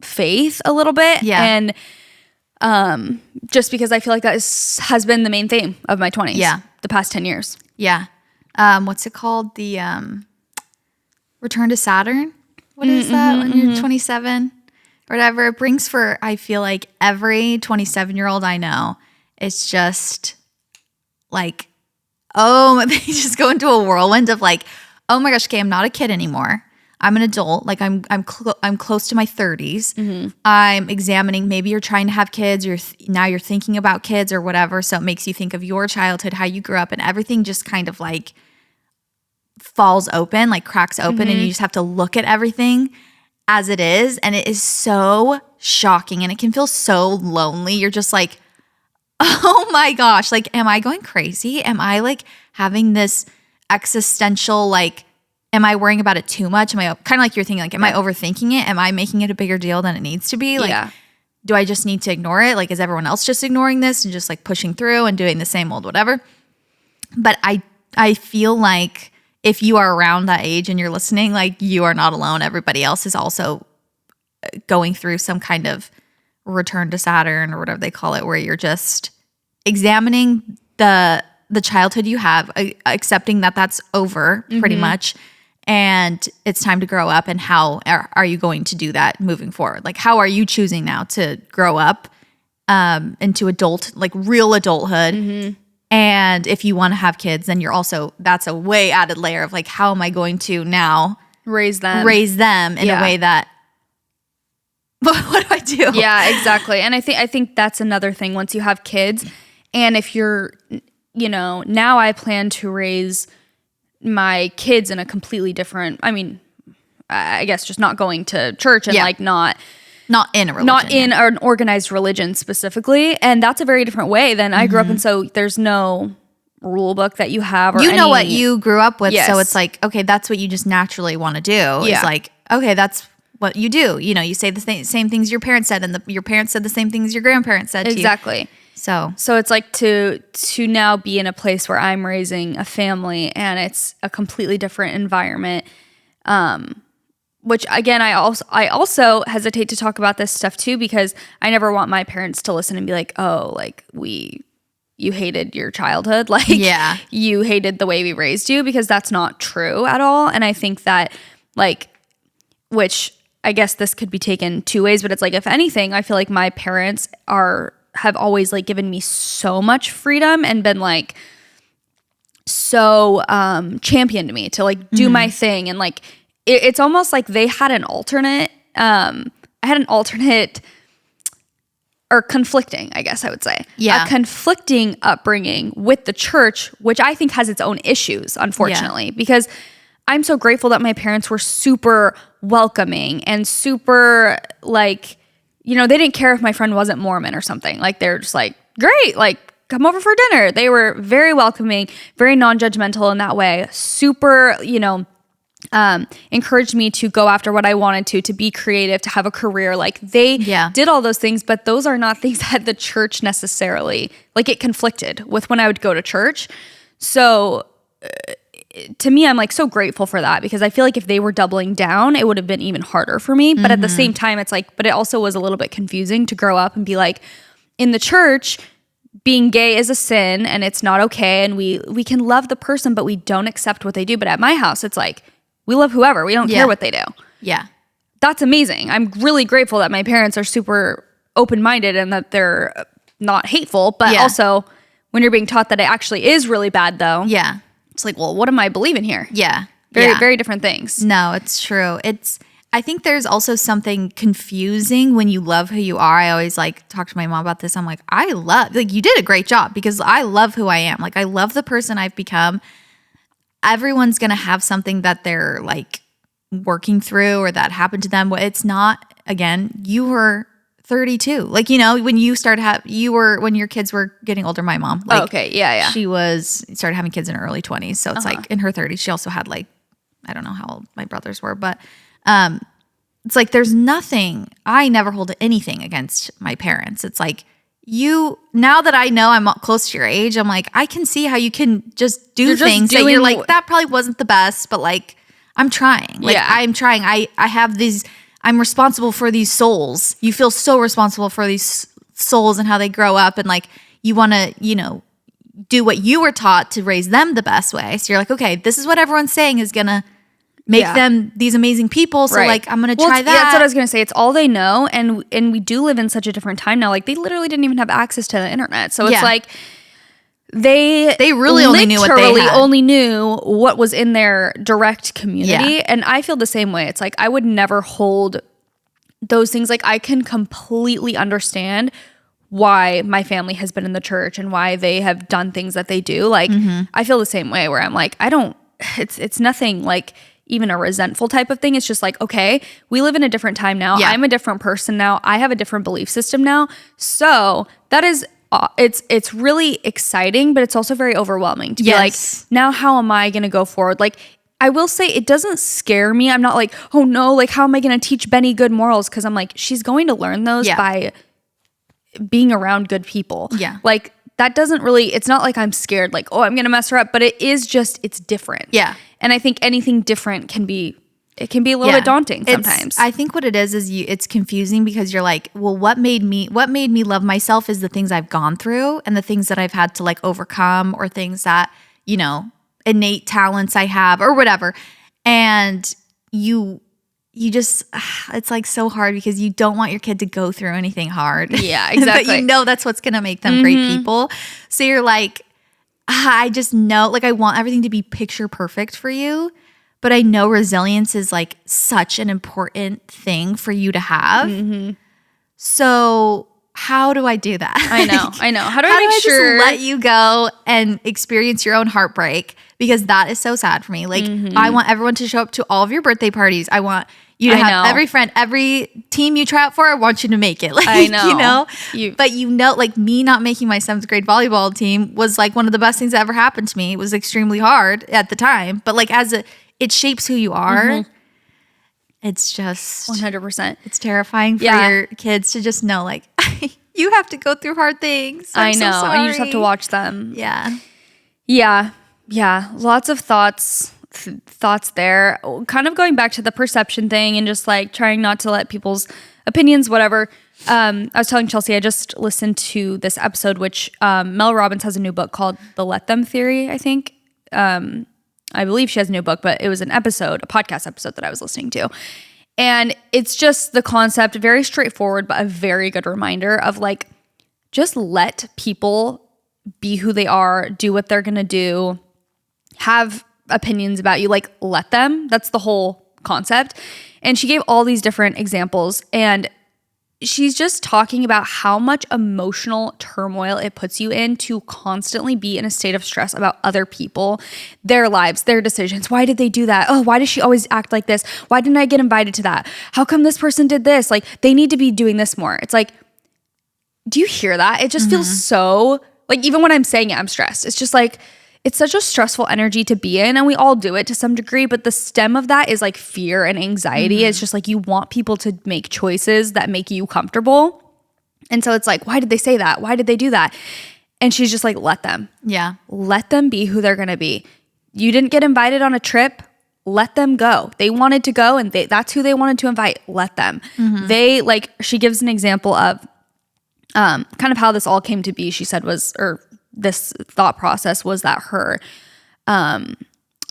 S2: faith a little bit.
S1: Yeah.
S2: And just because I feel like that has been the main theme of my 20s.
S1: Yeah.
S2: The past 10 years.
S1: Yeah. What's it called? The Return to Saturn? What is that when you're 27 or whatever? It brings for, I feel like, every 27-year-old I know, it's just like, oh, they just go into a whirlwind of like, oh my gosh, okay, I'm not a kid anymore. I'm an adult. Like I'm close to my 30s. I'm examining, maybe you're trying to have kids, now you're thinking about kids or whatever. So it makes you think of your childhood, how you grew up, and everything just kind of like falls open, like cracks open, and you just have to look at everything as it is. And it is so shocking, and it can feel so lonely. You're just like, oh my gosh, like, am I going crazy? Am I like having this existential, like, am I worrying about it too much? Am I kind of like you're thinking, like, am I overthinking it? Am I making it a bigger deal than it needs to be? Like, do I just need to ignore it? Like, is everyone else just ignoring this and just like pushing through and doing the same old whatever? But I feel like if you are around that age and you're listening, like, you are not alone. Everybody else is also going through some kind of return to Saturn or whatever they call it, where you're just examining the childhood you have, accepting that that's over pretty much, and it's time to grow up. And how are you going to do that moving forward? Like, how are you choosing now to grow up into real adulthood? And if you want to have kids, then that's a way added layer of like, how am I going to now
S2: raise them
S1: in a way that, what do I do?
S2: Yeah, exactly. And I think that's another thing once you have kids. And if you're, now I plan to raise my kids in a completely different, I guess just not going to church and like not in a religion. Not in an organized religion specifically. And that's a very different way than I grew up in. So there's no rule book that you have, or
S1: know what you grew up with.
S2: Yes.
S1: So it's like, okay, that's what you just naturally want to do. Yeah. It's like, okay, that's what you do. You say the same things your parents said, and your parents said the same things your grandparents said to you.
S2: Exactly. So it's like to now be in a place where I'm raising a family and it's a completely different environment. Which again, I also hesitate to talk about this stuff too, because I never want my parents to listen and be like, oh, like you hated your childhood. Like, you hated the way we raised you, because that's not true at all. And I think that, like, which I guess this could be taken two ways, but it's like, if anything, I feel like my parents have always like given me so much freedom and been like so championed me to like do my thing. And like, it's almost like they had an alternate, or conflicting, I guess I would say.
S1: Yeah.
S2: A conflicting upbringing with the church, which I think has its own issues, unfortunately, because I'm so grateful that my parents were super welcoming and super like, they didn't care if my friend wasn't Mormon or something. Like, they're just like, great, like, come over for dinner. They were very welcoming, very non-judgmental in that way. Super, encouraged me to go after what I wanted to be creative, to have a career. Like, they did all those things, but those are not things that the church necessarily, like, it conflicted with when I would go to church. So to me, I'm like so grateful for that, because I feel like if they were doubling down, it would have been even harder for me. But at the same time, it's like, but it also was a little bit confusing to grow up and be like, in the church, being gay is a sin and it's not okay. And we can love the person, but we don't accept what they do. But at my house, it's like, we love whoever. We don't care what they do.
S1: Yeah.
S2: That's amazing. I'm really grateful that my parents are super open-minded and that they're not hateful. But also, when you're being taught that it actually is really bad, though.
S1: Yeah.
S2: It's like, well, what am I believing here?
S1: Yeah.
S2: Very different things.
S1: No, it's true. I think there's also something confusing when you love who you are. I always like talk to my mom about this. I'm like, you did a great job, because I love who I am. Like, I love the person I've become. Everyone's going to have something that they're like working through or that happened to them. It's not, again, you were 32. Like, you know, when you started when your kids were getting older, my mom, like,
S2: okay. Yeah.
S1: she started having kids in her early 20s. So it's like in her 30s, she also had like, I don't know how old my brothers were, but it's like, there's nothing, I never hold anything against my parents. It's like, now that I know I'm close to your age, I'm like, I can see how you can just do things that you're like, that probably wasn't the best, but like, I'm trying. Like, I'm trying. I have these, I'm responsible for these souls. You feel so responsible for these souls and how they grow up. And like, you want to, you know, do what you were taught to raise them the best way. So you're like, okay, this is what everyone's saying is going to make them these amazing people. So like, I'm going to try that.
S2: Yeah, that's what I was going to say. It's all they know. And we do live in such a different time now. Like, they literally didn't even have access to the internet. So it's like, they really only knew what they had. Only knew what was in their direct community. And I feel the same way. It's like, I would never hold those things. Like, I can completely understand why my family has been in the church and why they have done things that they do. Like, I feel the same way where I'm like, it's nothing like even a resentful type of thing. It's just like, okay, we live in a different time now. I'm a different person now. I have a different belief system now. So that is it's really exciting, but it's also very overwhelming to be like, now how am I going to go forward? Like, I will say it doesn't scare me. I'm not like, oh no, like how am I going to teach Benny good morals? Because I'm like, she's going to learn those by being around good people. Yeah. Like, that doesn't really, it's not like I'm scared, like, oh, I'm going to mess her up, but it is just, it's different. Yeah. And I think anything different can be a little bit daunting sometimes.
S1: I think what it is it's confusing because you're like, well, what made me love myself is the things I've gone through and the things that I've had to like overcome, or things that, you know, innate talents I have or whatever. And you just, it's like so hard because you don't want your kid to go through anything hard.
S2: Yeah, exactly.
S1: But you know that's what's going to make them great people. So you're like, I just know, like, I want everything to be picture perfect for you. But I know resilience is like such an important thing for you to have. So how do I do that?
S2: I know. How do I make sure?
S1: Just let you go and experience your own heartbreak? Because that is so sad for me. Like, I want everyone to show up to all of your birthday parties. I want you to have every friend, every team you try out for, I want you to make it. Like, I know. But you know, like, me not making my 7th grade volleyball team was like one of the best things that ever happened to me. It was extremely hard at the time. But like, it shapes who you are. It's just
S2: 100%.
S1: It's terrifying for your kids to just know, like, you have to go through hard things. I know. So
S2: and you just have to watch them.
S1: Yeah.
S2: Lots of thoughts there. Kind of going back to the perception thing and just like trying not to let people's opinions, whatever. I was telling Chelsea, I just listened to this episode, which Mel Robbins has a new book called The Let Them Theory, I think. I believe she has a new book, but it was a podcast episode that I was listening to. And it's just the concept, very straightforward, but a very good reminder of like, just let people be who they are, do what they're going to do, have opinions about you, like let them. That's the whole concept. And she gave all these different examples, and she's just talking about how much emotional turmoil it puts you in to constantly be in a state of stress about other people, their lives, their decisions. Why did they do that? Oh, why does she always act like this? Why didn't I get invited to that? How come this person did this? Like, they need to be doing this more. It's like, do you hear that? It just feels so, like, even when I'm saying it, I'm stressed. It's just like, it's such a stressful energy to be in, and we all do it to some degree, but the stem of that is like fear and anxiety. It's just like, you want people to make choices that make you comfortable. And so it's like, why did they say that? Why did they do that? And she's just like, let them. Yeah. Let them be who they're going to be. You didn't get invited on a trip. Let them go. They wanted to go, and that's who they wanted to invite. Let them. They, like, she gives an example of kind of how this all came to be. She said this thought process was that her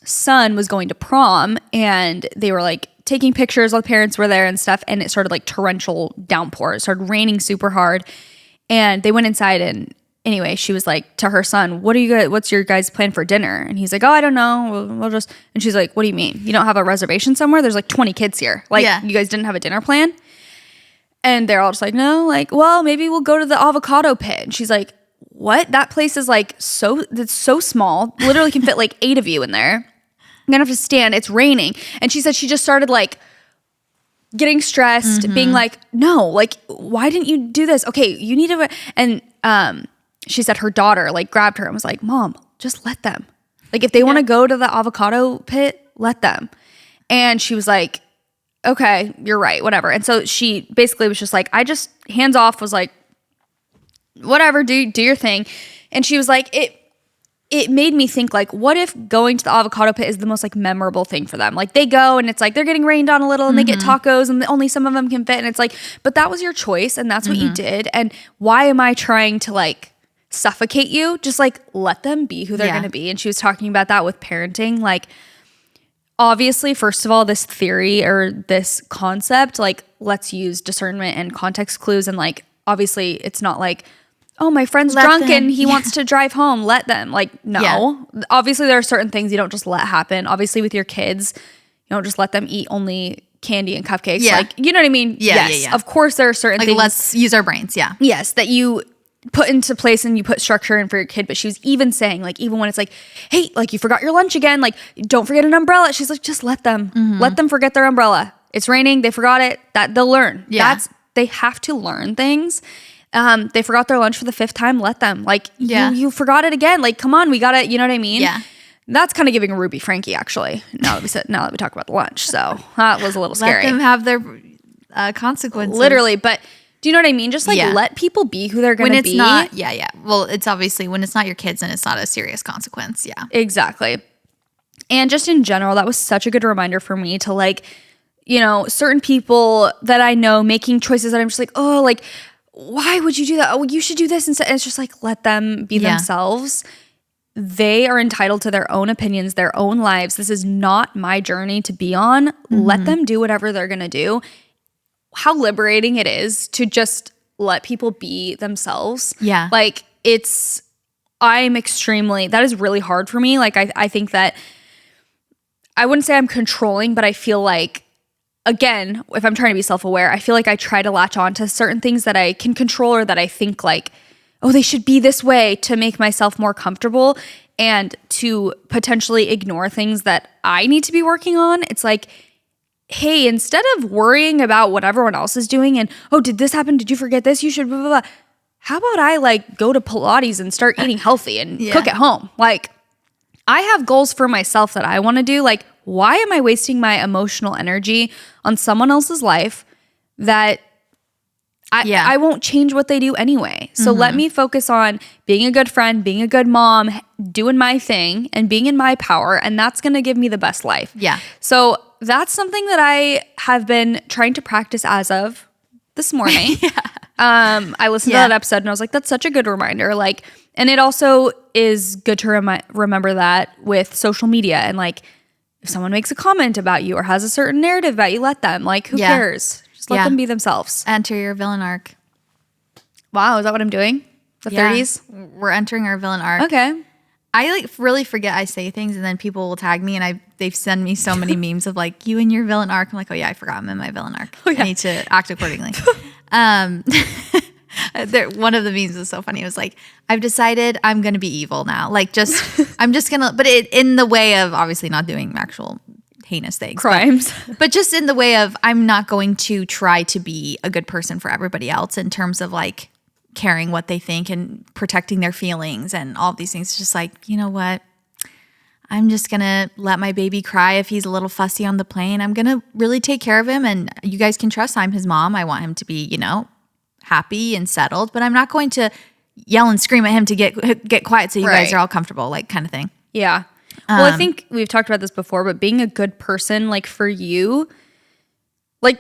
S2: son was going to prom, and they were like taking pictures while the parents were there and stuff, and it started like torrential downpour. It started raining super hard, and they went inside, and anyway, she was like to her son, what's your guys' plan for dinner? And he's like, oh, I don't know. We'll just, and she's like, what do you mean? You don't have a reservation somewhere? There's like 20 kids here. Like, you guys didn't have a dinner plan? And they're all just like, no, like, well, maybe we'll go to the avocado pit. And she's like, what? That place is like it's so small. Literally can fit like 8 of you in there. You're gonna have to stand. It's raining. And she said she just started like getting stressed, being like, no, like, why didn't you do this? Okay, you need to, and she said her daughter like grabbed her and was like, Mom, just let them. Like if they want to go to the avocado pit, let them. And she was like, okay, you're right, whatever. And so she basically was just like, I just hands off, was like, whatever, do your thing. And she was like, it made me think like, what if going to the avocado pit is the most like memorable thing for them? Like they go and it's like they're getting rained on a little and they get tacos and only some of them can fit. And it's like, but that was your choice and that's what you did. And why am I trying to like suffocate you? Just like let them be who they're going to be. And she was talking about that with parenting. Like obviously, first of all, this theory or this concept, like let's use discernment and context clues. And like, obviously it's not like, oh, my friend's drunk and he wants to drive home. Let them. Like, no. Yeah. Obviously, there are certain things you don't just let happen. Obviously, with your kids, you don't just let them eat only candy and cupcakes. Yeah. Like, you know what I mean?
S1: Yeah,
S2: yes. Of course, there are certain things.
S1: Let's use our brains. Yeah.
S2: Yes, that you put into place and you put structure in for your kid. But she was even saying, like, even when it's like, hey, like you forgot your lunch again. Like, don't forget an umbrella. She's like, just let them. Let them forget their umbrella. It's raining. They forgot it. That they'll learn. Yeah. They have to learn things. They forgot their lunch for the 5th time. Let them. Like, you forgot it again. Like, come on, we got to, you know what I mean?
S1: Yeah.
S2: That's kind of giving a Ruby Frankie, actually, now that we talk about the lunch. So that was a little scary.
S1: Let them have their consequences.
S2: Literally. But do you know what I mean? Just like let people be who they're going to be.
S1: When it's not, yeah. Well, it's obviously when it's not your kids and it's not a serious consequence. Yeah.
S2: Exactly. And just in general, that was such a good reminder for me to like, you know, certain people that I know making choices that I'm just like, oh, like, why would you do that? Oh, you should do this instead. And it's just like, let them be themselves. They are entitled to their own opinions, their own lives. This is not my journey to be on. Let them do whatever they're going to do. How liberating it is to just let people be themselves.
S1: Yeah.
S2: Like that is really hard for me. Like I think that I wouldn't say I'm controlling, but I feel like, again, if I'm trying to be self-aware, I feel like I try to latch on to certain things that I can control or that I think like, oh, they should be this way to make myself more comfortable and to potentially ignore things that I need to be working on. It's like, hey, instead of worrying about what everyone else is doing and, oh, did this happen? Did you forget this? You should blah, blah, blah. How about I like go to Pilates and start eating healthy and cook at home? Like, I have goals for myself that I want to do. Like, why am I wasting my emotional energy on someone else's life that I won't change what they do anyway? So let me focus on being a good friend, being a good mom, doing my thing and being in my power. And that's going to give me the best life.
S1: Yeah.
S2: So that's something that I have been trying to practice as of this morning. I listened to that episode and I was like, that's such a good reminder. Like, and it also is good to remember that with social media and like, if someone makes a comment about you or has a certain narrative about you, let them. Like, who cares? Just let them be themselves.
S1: Enter your villain arc.
S2: Wow, is that what I'm doing? The 30s?
S1: We're entering our villain arc.
S2: Okay.
S1: I like really forget I say things and then people will tag me and they've sent me so many memes of like, you and your villain arc. I'm like, oh yeah, I forgot I'm in my villain arc. I need to act accordingly. One of the memes was so funny. It was like, I've decided I'm going to be evil now. Like I'm just going to, but in the way of obviously not doing actual heinous things.
S2: Crimes.
S1: But just in the way of, I'm not going to try to be a good person for everybody else in terms of like caring what they think and protecting their feelings and all of these things. It's just like, you know what? I'm just going to let my baby cry if he's a little fussy on the plane. I'm going to really take care of him. And you guys can trust I'm his mom. I want him to be, happy and settled, but I'm not going to yell and scream at him to get quiet so you guys are all comfortable, like kind of thing.
S2: Yeah. Well, I think we've talked about this before, but being a good person, like for you, like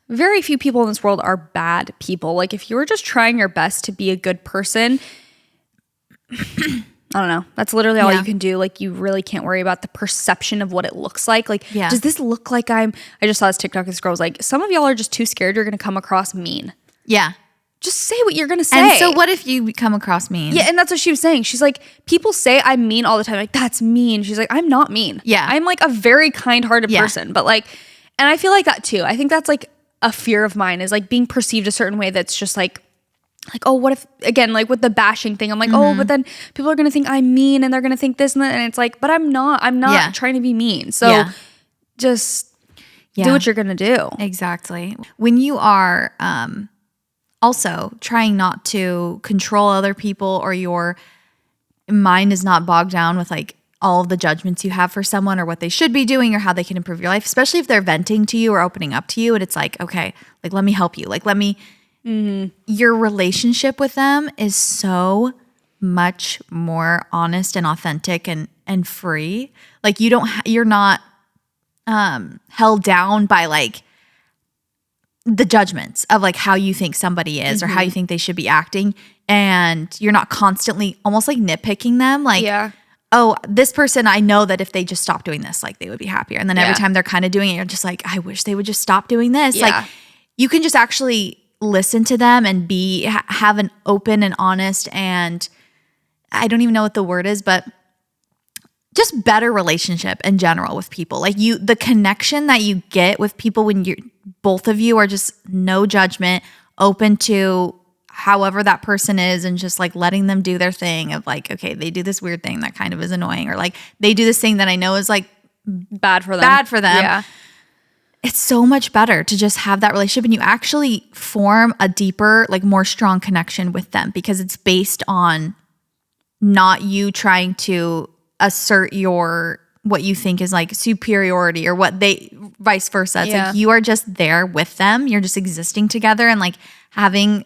S2: very few people in this world are bad people. Like if you were just trying your best to be a good person, I don't know. That's literally all you can do. Like you really can't worry about the perception of what it looks like. Like, does this look like I just saw this TikTok. This girl was like, some of y'all are just too scared you're going to come across mean. Yeah. Just say what you're going to say.
S1: And so what if you come across mean?
S2: Yeah, and that's what she was saying. She's like, people say I'm mean all the time. Like, that's mean. She's like, I'm not mean. Yeah. I'm like a very kind-hearted person. But like, and I feel like that too. I think that's like a fear of mine is like being perceived a certain way that's just like, oh, what if, again, like with the bashing thing, I'm like, oh, but then people are going to think I'm mean and they're going to think this and that. And it's like, but I'm not trying to be mean. So just... do what you're going to do.
S1: Exactly. When you are also trying not to control other people, or your mind is not bogged down with like all of the judgments you have for someone or what they should be doing or how they can improve your life, especially if they're venting to you or opening up to you, and it's like, okay, like let me help you. Like your relationship with them is so much more honest and authentic and free. Like you're not held down by like the judgments of like how you think somebody is or how you think they should be acting, and you're not constantly almost like nitpicking them like, oh, this person, I know that if they just stop doing this, like they would be happier. And then every time they're kind of doing it, you're just like, I wish they would just stop doing this. Like you can just actually listen to them and have an open and honest, and I don't even know what the word is, but just better relationship in general with people. Like the connection that you get with people when both of you are just no judgment, open to however that person is, and just like letting them do their thing of like, okay, they do this weird thing that kind of is annoying, or like they do this thing that I know is like
S2: bad for them.
S1: Yeah. It's so much better to just have that relationship, and you actually form a deeper, like more strong connection with them because it's based on not you trying to assert what you think is like superiority or what they vice versa. It's like you are just there with them. You're just existing together and like having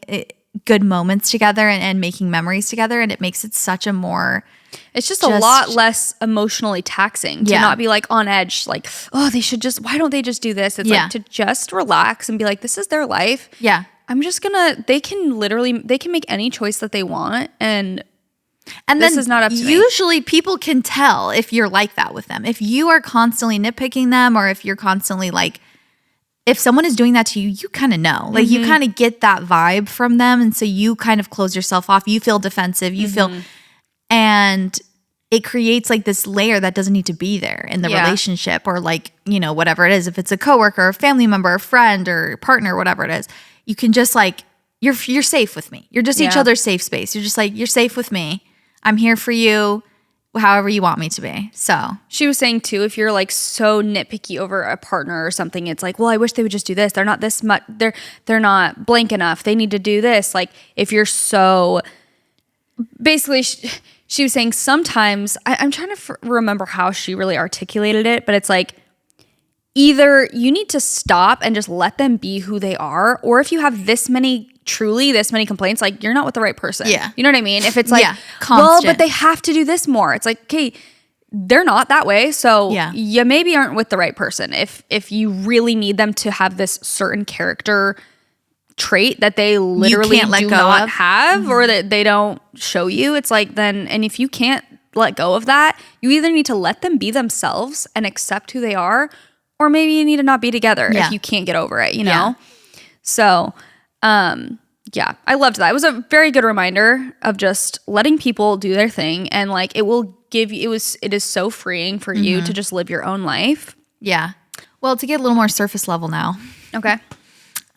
S1: good moments together and making memories together. And it makes it such a more...
S2: It's just a lot less emotionally taxing to not be like on edge, like, oh, why don't they just do this? It's like to just relax and be like, this is their life.
S1: Yeah.
S2: they can make any choice that they want. And
S1: this
S2: then is not up to me.
S1: Usually people can tell if you're like that with them. If you are constantly nitpicking them, or if you're constantly like, if someone is doing that to you, you kind of know. Like you kind of get that vibe from them. And so you kind of close yourself off. You feel defensive. You feel... And it creates like this layer that doesn't need to be there in the relationship, or like, whatever it is. If it's a coworker, a family member, a friend or partner, whatever it is, you can just like, you're safe with me. You're just each other's safe space. You're just like, you're safe with me. I'm here for you however you want me to be. So
S2: she was saying too, if you're like so nitpicky over a partner or something, it's like, well, I wish they would just do this. They're not this much. They're not blank enough. They need to do this. Like if you're so basically, she was saying sometimes, I'm trying to remember how she really articulated it, but it's like, either you need to stop and just let them be who they are, or if you have this many complaints, like you're not with the right person.
S1: Yeah.
S2: You know what I mean? If it's like,
S1: constant.
S2: Well, but they have to do this more. It's like, okay, they're not that way. So you maybe aren't with the right person. If you really need them to have this certain character trait that they literally do not have, or that they don't show you, it's like then, and if you can't let go of that, you either need to let them be themselves and accept who they are, or maybe you need to not be together if you can't get over it, you know? So, I loved that. It was a very good reminder of just letting people do their thing, and like it will give you, it is so freeing for you to just live your own life.
S1: Yeah. Well, to get a little more surface level now.
S2: Okay.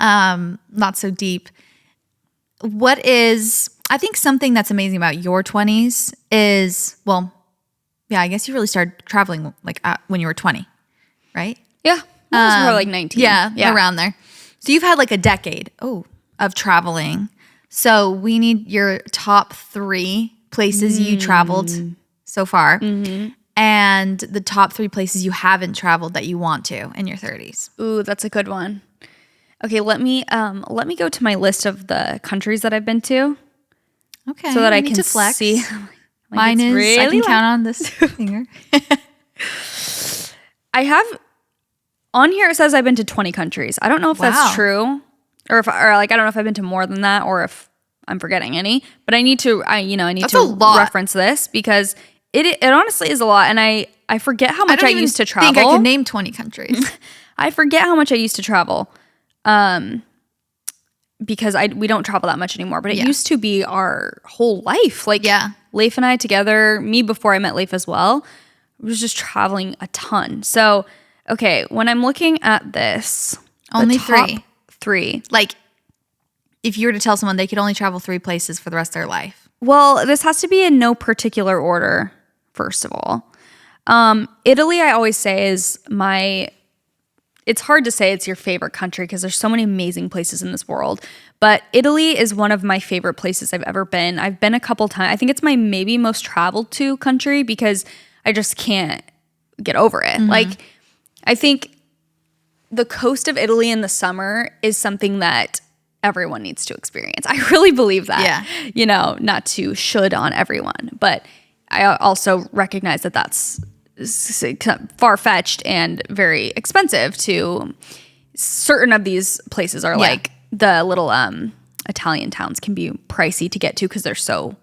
S1: Not so deep. I think something that's amazing about your 20s is, I guess you really started traveling like when you were 20, right?
S2: Yeah. I was more like 19.
S1: Yeah, around there. So you've had like a decade of traveling. So we need your top 3 places you traveled so far, and the top 3 places you haven't traveled that you want to in your 30s.
S2: Ooh, that's a good one. Okay, let me go to my list of the countries that I've been to.
S1: Okay,
S2: so that I can
S1: flex.
S2: See.
S1: Mine is really I can count on this finger.
S2: I have on here. It says I've been to 20 countries. I don't know if that's true, or I don't know if I've been to more than that, or if I'm forgetting any. But I need to reference this because it honestly is a lot, and I forget how much I used to travel.
S1: I think I can name 20 countries.
S2: I forget how much I used to travel. Because we don't travel that much anymore, but it used to be our whole life. Like Leif and I together, me before I met Leif as well, was just traveling a ton. So, okay, when I'm looking at this,
S1: only
S2: the top 3.
S1: Like if you were to tell someone they could only travel 3 places for the rest of their life.
S2: Well, this has to be in no particular order, first of all. Italy, I always say, is it's hard to say it's your favorite country because there's so many amazing places in this world. But Italy is one of my favorite places I've ever been. I've been a couple times. I think it's my maybe most traveled to country because I just can't get over it. Like, I think the coast of Italy in the summer is something that everyone needs to experience. I really believe that.
S1: Yeah.
S2: You know, not to should on everyone, but I also recognize that that's far-fetched and very expensive to certain of these places are like the little Italian towns can be pricey to get to because they're so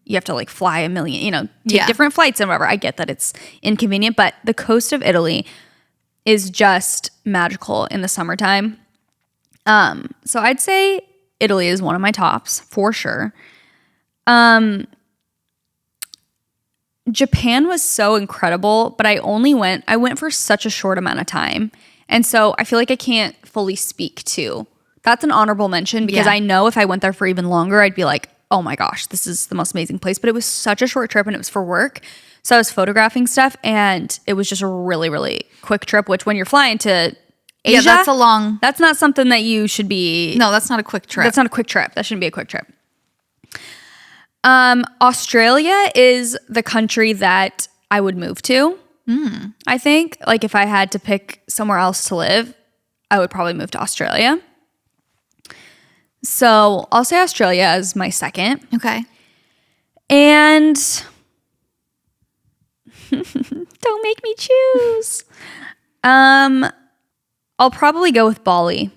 S2: you have to like fly a million, you know, take different flights and whatever. I get that it's inconvenient, but the coast of Italy is just magical in the summertime. So I'd say Italy is one of my tops for sure. Japan was so incredible, but I went for such a short amount of time. And so I feel like I can't fully speak to. That's an honorable mention because I know if I went there for even longer, I'd be like, oh my gosh, this is the most amazing place. But it was such a short trip and it was for work. So I was photographing stuff and it was just a really, really quick trip, which when you're flying to Asia, that's not something that you should be.
S1: No, that's not a quick trip.
S2: That's not a quick trip. That shouldn't be a quick trip. Australia is the country that I would move to. I think like if I had to pick somewhere else to live, I would probably move to Australia. So I'll say Australia as my second.
S1: Okay.
S2: And don't make me choose. I'll probably go with Bali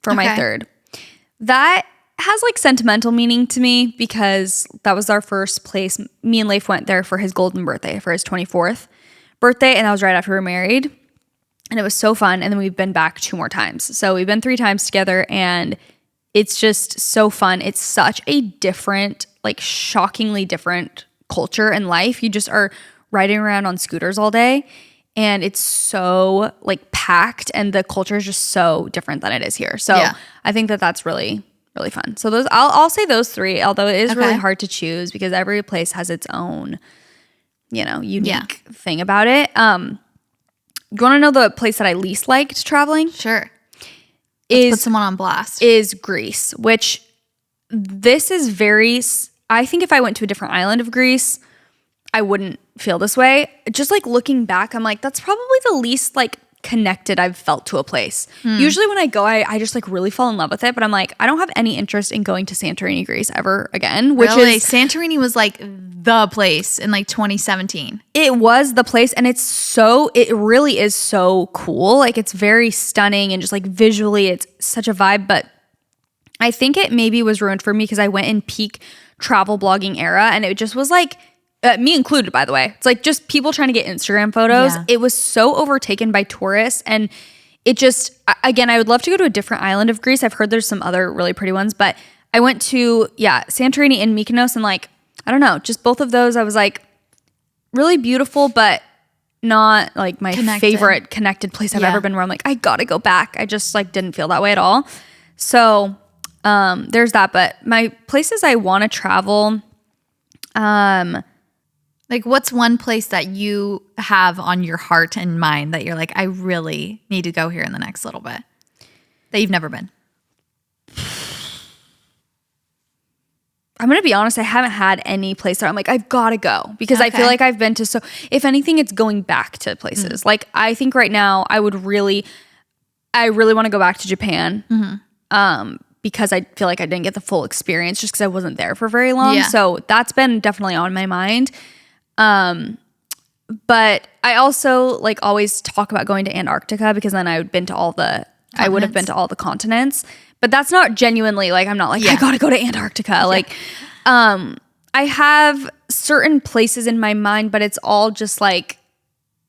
S2: for my third. That has like sentimental meaning to me because that was our first place. Me and Leif went there for his golden birthday, for his 24th birthday, and that was right after we were married. And it was so fun. And then we've been back 2 more times. So we've been 3 times together and it's just so fun. It's such a different, like shockingly different culture and life. You just are riding around on scooters all day and it's so like packed and the culture is just so different than it is here. So I think that that's really, really fun. So those, I'll say those 3, although it is really hard to choose because every place has its own, you know, unique thing about it. You want to know the place that I least liked traveling?
S1: Sure. Let's put someone on blast.
S2: Is Greece, which this is very, I think if I went to a different island of Greece, I wouldn't feel this way. Just like looking back, I'm like, that's probably the least like connected I've felt to a place. Usually when I go, I just like really fall in love with it, but I'm like, I don't have any interest in going to Santorini, Greece ever again, which is
S1: Santorini was like the place in like 2017.
S2: It was the place and it really is so cool. Like it's very stunning and just like visually it's such a vibe, but I think it maybe was ruined for me because I went in peak travel blogging era and it just was like, me included, by the way. It's like just people trying to get Instagram photos. Yeah. It was so overtaken by tourists. And it just, again, I would love to go to a different island of Greece. I've heard there's some other really pretty ones. But I went to, Santorini and Mykonos. And like, I don't know, just both of those, I was like, really beautiful, but not like my favorite connected place I've ever been where I'm like, I gotta go back. I just like didn't feel that way at all. So there's that. But my places I want to travel,
S1: like, what's one place that you have on your heart and mind that you're like, I really need to go here in the next little bit that you've never been?
S2: I'm going to be honest. I haven't had any place where I'm like, I've got to go because I feel like I've been to, so if anything, it's going back to places. Like, I think right now I really want to go back to Japan. Because I feel like I didn't get the full experience just because I wasn't there for very long. Yeah. So that's been definitely on my mind. But I also like always talk about going to Antarctica because then I would have been to all the continents. But that's not genuinely like, I'm not like, I gotta go to Antarctica. Yeah. Like, I have certain places in my mind, but it's all just like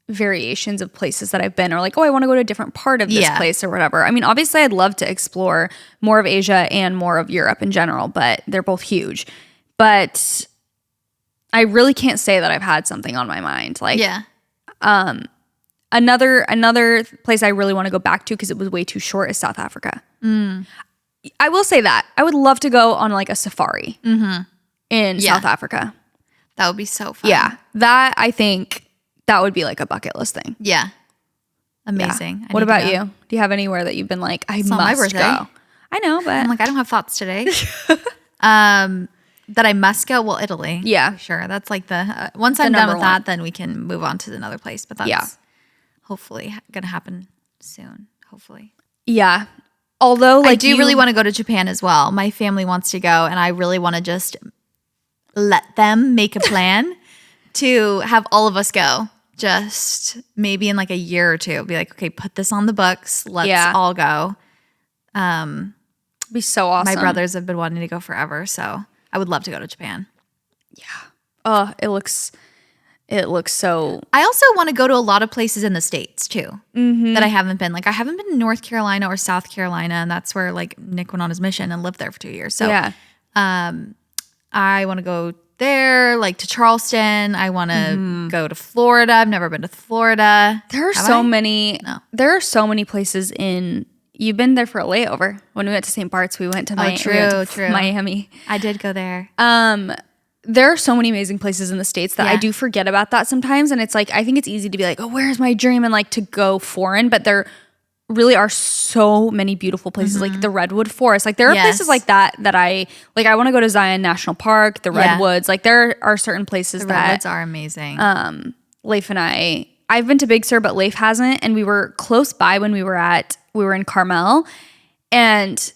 S2: variations of places that I've been or like, oh, I want to go to a different part of this place or whatever. I mean, obviously I'd love to explore more of Asia and more of Europe in general, but they're both huge. But I really can't say that I've had something on my mind. Like, another place I really want to go back to because it was way too short is South Africa. I will say that I would love to go on like a safari in South Africa.
S1: That would be so fun.
S2: Yeah, that I think that would be like a bucket list thing.
S1: Yeah. amazing.
S2: What about you? Do you have anywhere that you've been like, I
S1: not my
S2: must
S1: birthday.
S2: go? I know, but
S1: I'm like, I don't have thoughts today. That I must go. Well, Italy.
S2: Yeah.
S1: For sure. That's like the once I'm done with that, then we can move on to another place. But that's hopefully gonna happen soon. Hopefully.
S2: Yeah. Although, like,
S1: I do really want to go to Japan as well. My family wants to go, and I really want to just let them make a plan to have all of us go. Just maybe in like a year or two, be like, okay, put this on the books. Let's all go.
S2: Be so awesome.
S1: My brothers have been wanting to go forever, so I would love to go to Japan.
S2: Yeah. Oh, it looks so.
S1: I also want to go to a lot of places in the States too that I haven't been. Like I haven't been to North Carolina or South Carolina, and that's where like Nick went on his mission and lived there for 2 years. So I want to go there, like to Charleston. I want to go to Florida. I've never been to Florida.
S2: There are so many. No. There are so many places in. You've been there for a layover. When we went to St. Bart's, we went to Miami.
S1: I did go there.
S2: There are so many amazing places in the States that I do forget about that sometimes. And it's like, I think it's easy to be like, oh, where's my dream? And like to go foreign. But there really are so many beautiful places, like the Redwood Forest. Like there are places like that I want to go to Zion National Park, the Redwoods. Like there are certain places
S1: the Redwoods are amazing.
S2: Leif and I've been to Big Sur, but Leif hasn't. And we were close by when we were in Carmel, and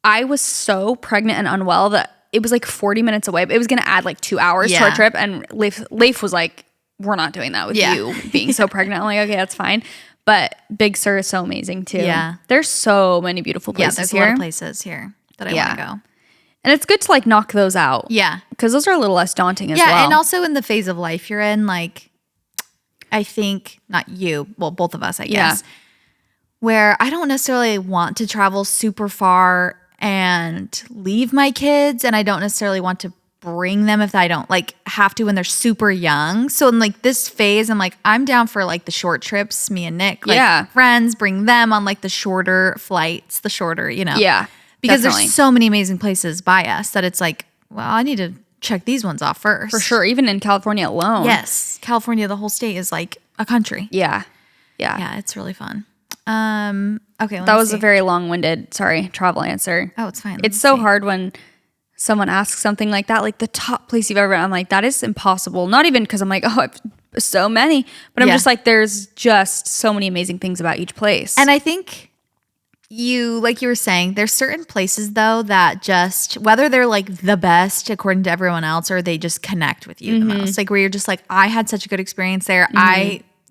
S2: I was so pregnant and unwell that it was like 40 minutes away, but it was going to add like 2 hours to our trip. And Leif was like, we're not doing that with you being so pregnant. I'm like, okay, that's fine. But Big Sur is so amazing too.
S1: Yeah.
S2: There's so many beautiful places
S1: there's
S2: here.
S1: A lot of places here that I want to go.
S2: And it's good to like knock those out.
S1: Yeah.
S2: Because those are a little less daunting as well.
S1: Yeah, and also in the phase of life you're in, like, I think, not you, well, both of us, I guess, where I don't necessarily want to travel super far and leave my kids, and I don't necessarily want to bring them if I don't like have to when they're super young. So in like this phase, I'm like, I'm down for like the short trips, me and Nick, like friends, bring them on like the shorter flights, the shorter,
S2: Yeah.
S1: Because there's so many amazing places by us that it's like, well, I need to check these ones off first.
S2: For sure. Even in California alone.
S1: Yes. California, the whole state is like a country.
S2: Yeah.
S1: Yeah, it's really fun. Okay.
S2: That was a very long-winded, travel answer.
S1: Oh, it's fine.
S2: It's so hard when someone asks something like that, like the top place you've ever been. I'm like, that is impossible. Not even because I'm like, oh, I've so many, but I'm just like, there's just so many amazing things about each place.
S1: And I think like you were saying, there's certain places though that just, whether they're like the best according to everyone else or they just connect with you the most, like where you're just like, I had such a good experience there.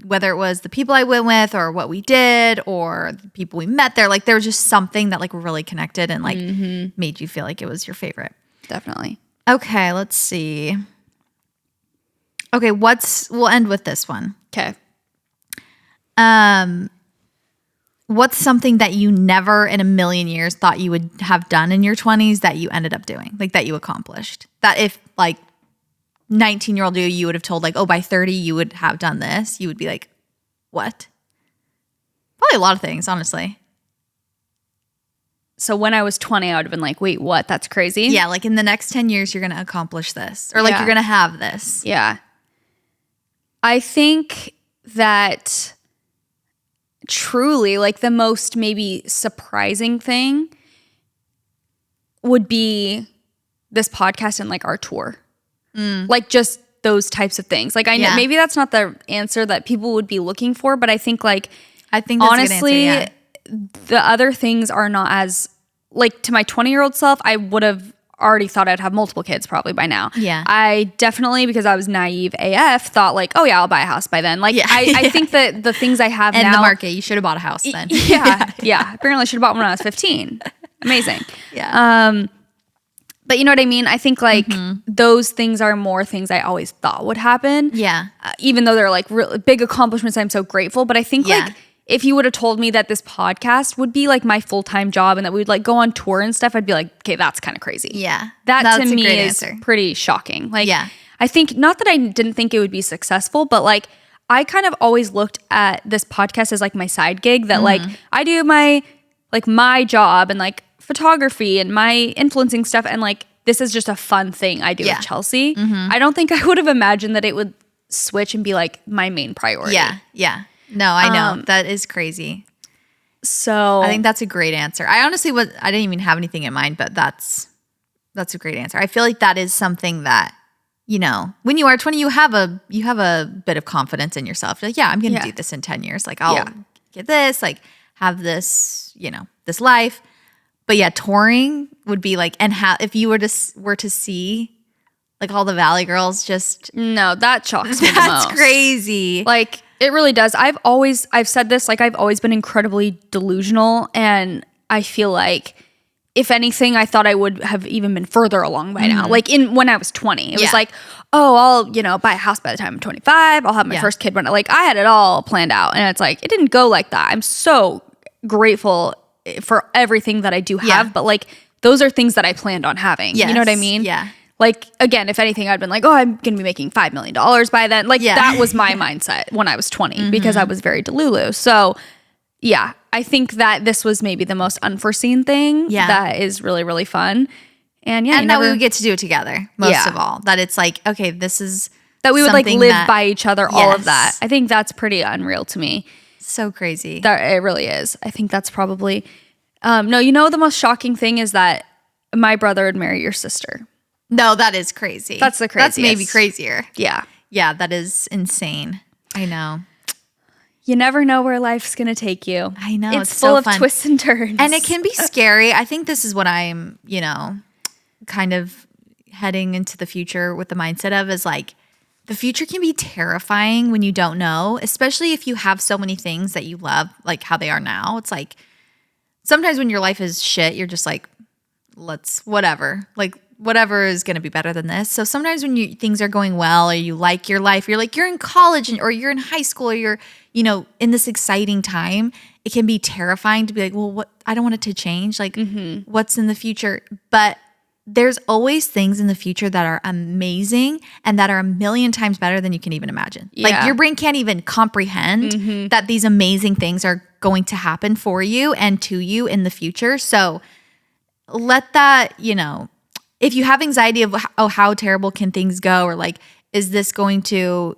S1: Whether it was the people I went with or what we did or the people we met there, like there was just something that like really connected and like made you feel like it was your favorite.
S2: Definitely.
S1: Okay, let's see. Okay, we'll end with this one.
S2: Okay.
S1: What's something that you never in a million years thought you would have done in your 20s that you ended up doing, like that you accomplished? That if like 19-year-old you would have told like, oh, by 30 you would have done this, you would be like, what? Probably a lot of things, honestly.
S2: So when I was 20, I would have been like, wait, what? That's crazy.
S1: Yeah, like in the next 10 years, you're going to accomplish this. Or like you're going to have this.
S2: Yeah. I think that truly like the most maybe surprising thing would be this podcast and like our tour. Like just those types of things. Like I know maybe that's not the answer that people would be looking for, but I think that's honestly,
S1: a good answer,
S2: the other things are not as like to my 20-year-old self, I would have already thought I'd have multiple kids probably by now.
S1: Yeah.
S2: I definitely, because I was naive AF, thought like, oh yeah, I'll buy a house by then. Like I think that the things I have
S1: and
S2: now.
S1: In the market, you should have bought a house then.
S2: Yeah. Apparently I should have bought one when I was 15. Amazing.
S1: Yeah.
S2: But you know what I mean? I think like those things are more things I always thought would happen.
S1: Yeah.
S2: Even though they're like really big accomplishments, I'm so grateful. But I think like if you would have told me that this podcast would be like my full-time job and that we would like go on tour and stuff, I'd be like, okay, that's kind of crazy.
S1: Yeah.
S2: That to me is pretty shocking. Like, I think not that I didn't think it would be successful, but like I kind of always looked at this podcast as like my side gig that like I do my job and like photography and my influencing stuff, and like this is just a fun thing I do with Chelsea. I don't think I would have imagined that it would switch and be like my main priority.
S1: Yeah. No, I know. That is crazy.
S2: So
S1: I think that's a great answer. I didn't even have anything in mind, but that's a great answer. I feel like that is something that, when you are 20, you have a bit of confidence in yourself. You're like, yeah, I'm going to do this in 10 years. Like I'll get this, like have this, this life. But yeah, touring would be like, and if you were to see like all the Valley girls
S2: no, that shocks me the most.
S1: That's crazy.
S2: Like it really does. I've said this, like I've always been incredibly delusional, and I feel like if anything, I thought I would have even been further along by now. Like when I was 20, it was like, oh, I'll, buy a house by the time I'm 25. I'll have my first kid when I had it all planned out. And it's like, it didn't go like that. I'm so grateful for everything that I do have, but like, those are things that I planned on having. Yes. You know what I mean?
S1: Yeah.
S2: Like, again, if anything, I'd been like, oh, I'm going to be making $5 million by then. Like that was my mindset when I was 20 because I was very delulu. So yeah, I think that this was maybe the most unforeseen thing that is really, really fun. And yeah,
S1: and that we would get to do it together most of all. That it's like, okay, this is
S2: that we would like live by each other, all of that. I think that's pretty unreal to me.
S1: So crazy.
S2: That it really is. I think that's probably, no, the most shocking thing is that my brother would marry your sister.
S1: No, that is crazy.
S2: That's the craziest.
S1: That's maybe crazier.
S2: Yeah.
S1: Yeah, that is insane. I know.
S2: You never know where life's going to take you.
S1: I know.
S2: It's full of twists and turns.
S1: And it can be scary. I think this is what I'm, kind of heading into the future with the mindset of is like, the future can be terrifying when you don't know, especially if you have so many things that you love, like how they are now. It's like, sometimes when your life is shit, you're just like, whatever is going to be better than this. So sometimes when things are going well or you like your life, you're like, you're in college or you're in high school or you're, in this exciting time, it can be terrifying to be like, well, I don't want it to change. Like what's in the future? But there's always things in the future that are amazing and that are a million times better than you can even imagine. Yeah. Like your brain can't even comprehend that these amazing things are going to happen for you and to you in the future. So let that, if you have anxiety of how terrible can things go, or like, is this going to,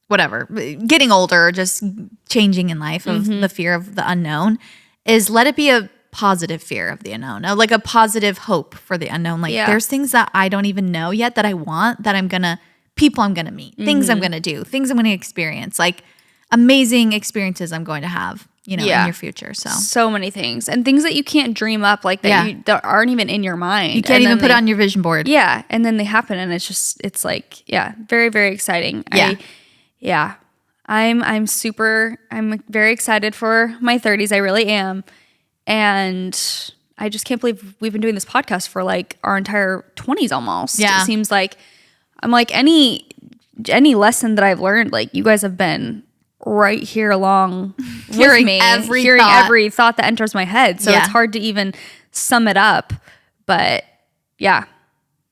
S1: whatever, getting older, or just changing in life of the fear of the unknown, is let it be a positive fear of the unknown, like a positive hope for the unknown. Like there's things that I don't even know yet that I want, that people I'm going to meet, things I'm going to do, things I'm going to experience, like amazing experiences I'm going to have. In your future. So many things, and things that you can't dream up, like that aren't even in your mind. You can't even put on your vision board.
S2: Yeah. And then they happen, and it's like, very, very exciting.
S1: Yeah.
S2: I'm very excited for my 30s. I really am. And I just can't believe we've been doing this podcast for like our entire 20s almost.
S1: Yeah.
S2: It seems like I'm like any lesson that I've learned, like you guys have been right here along with me, hearing every thought that enters my head. So it's hard to even sum it up. But yeah,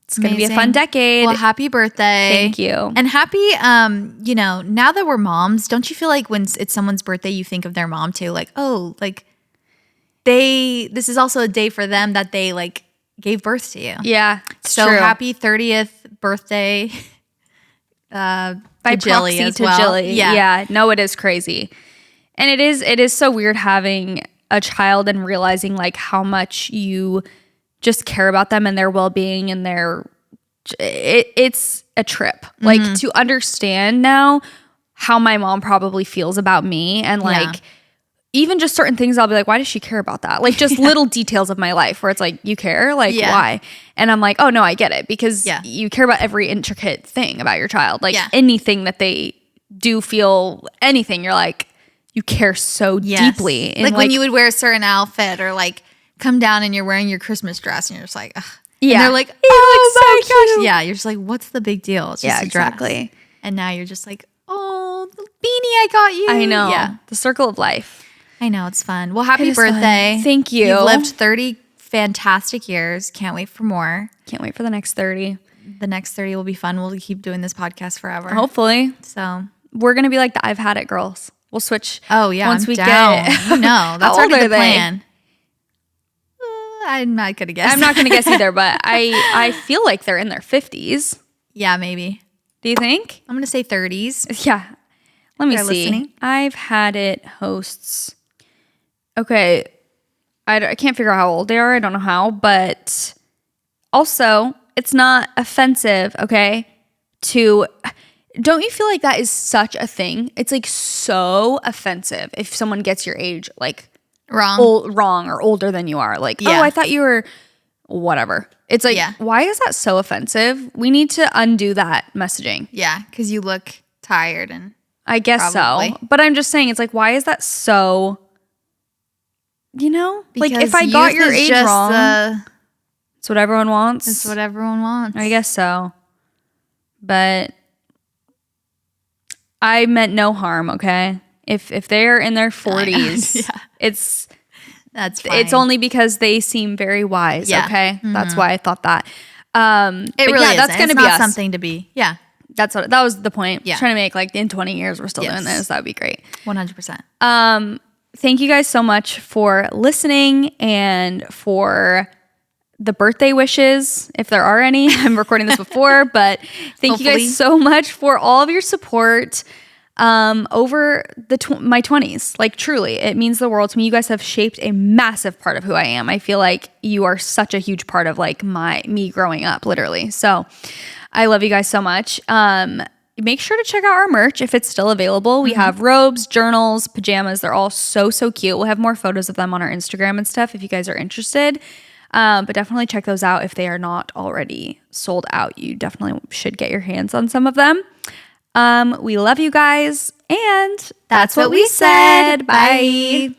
S2: it's going to be a fun decade.
S1: Well, happy birthday.
S2: Thank you.
S1: And happy, now that we're moms, don't you feel like when it's someone's birthday, you think of their mom too? Like, oh, like this is also a day for them that they like gave birth to you.
S2: Yeah.
S1: So
S2: true.
S1: Happy 30th birthday.
S2: By
S1: Jilly
S2: proxy
S1: as
S2: to
S1: well.
S2: Jilly. Yeah. No, it is crazy. And it is so weird having a child and realizing like how much you just care about them and their well-being and it's a trip. Like to understand now how my mom probably feels about me, and like even just certain things I'll be like, why does she care about that? Like just little details of my life where it's like, you care? Like why? And I'm like, oh no, I get it, because you care about every intricate thing about your child. Like anything that they do, feel anything, you're like, you care so deeply. And
S1: like when you would wear a certain outfit, or like come down and you're wearing your Christmas dress and you're just like, ugh.
S2: Yeah.
S1: And they're like, oh my gosh. Yeah. You're just like, what's the big deal? It's just a dress.
S2: Exactly.
S1: And now you're just like, oh, the beanie I got you.
S2: I know.
S1: Yeah.
S2: The circle of life.
S1: I know, it's fun. Well, happy birthday.
S2: Fun. Thank you.
S1: You've lived 30 fantastic years. Can't wait for more.
S2: Can't wait for the next 30.
S1: The next 30 will be fun. We'll keep doing this podcast forever.
S2: Hopefully.
S1: So
S2: we're going to be like the I've had it girls. We'll switch.
S1: Oh, yeah.
S2: Once we
S1: down.
S2: get
S1: No, that's already the plan. I'm not going to guess.
S2: I'm not going to guess either, but I feel like they're in their 50s.
S1: Yeah, maybe.
S2: Do you think?
S1: I'm going to say 30s.
S2: Yeah. Let me
S1: They're
S2: see.
S1: listening.
S2: I've had it hosts. Okay. I can't figure out how old they are. I don't know how. But also, it's not offensive, okay, don't you feel like that is such a thing? It's like so offensive if someone gets your age like wrong or older than you are. Like, oh, I thought you were whatever. It's like, why is that so offensive? We need to undo that messaging.
S1: Yeah, because you look tired and
S2: I guess
S1: probably.
S2: so. But I'm just saying, it's like, why is that so,
S1: Because
S2: like if I got your age wrong, it's what everyone wants.
S1: It's what everyone wants.
S2: I guess so. But I meant no harm, okay? If they're in their 40s,
S1: that's fine.
S2: It's only because they seem very wise, okay? Mm-hmm. That's why I thought that.
S1: It really is. That's going to be us. Something to be. Yeah.
S2: That was the point. Yeah. Trying to make like in 20 years we're still doing this. That would be great.
S1: 100%.
S2: Thank you guys so much for listening and for the birthday wishes, if there are any. I'm recording this before, but thank you guys so much for all of your support over my 20s. Like truly, it means the world to me. You guys have shaped a massive part of who I am. I feel like you are such a huge part of like me growing up, literally. So I love you guys so much. Make sure to check out our merch if it's still available. We have robes, journals, pajamas. They're all so cute. We'll have more photos of them on our Instagram and stuff if you guys are interested. But definitely check those out if they are not already sold out. You definitely should get your hands on some of them. We love you guys. And that's what we said. Bye.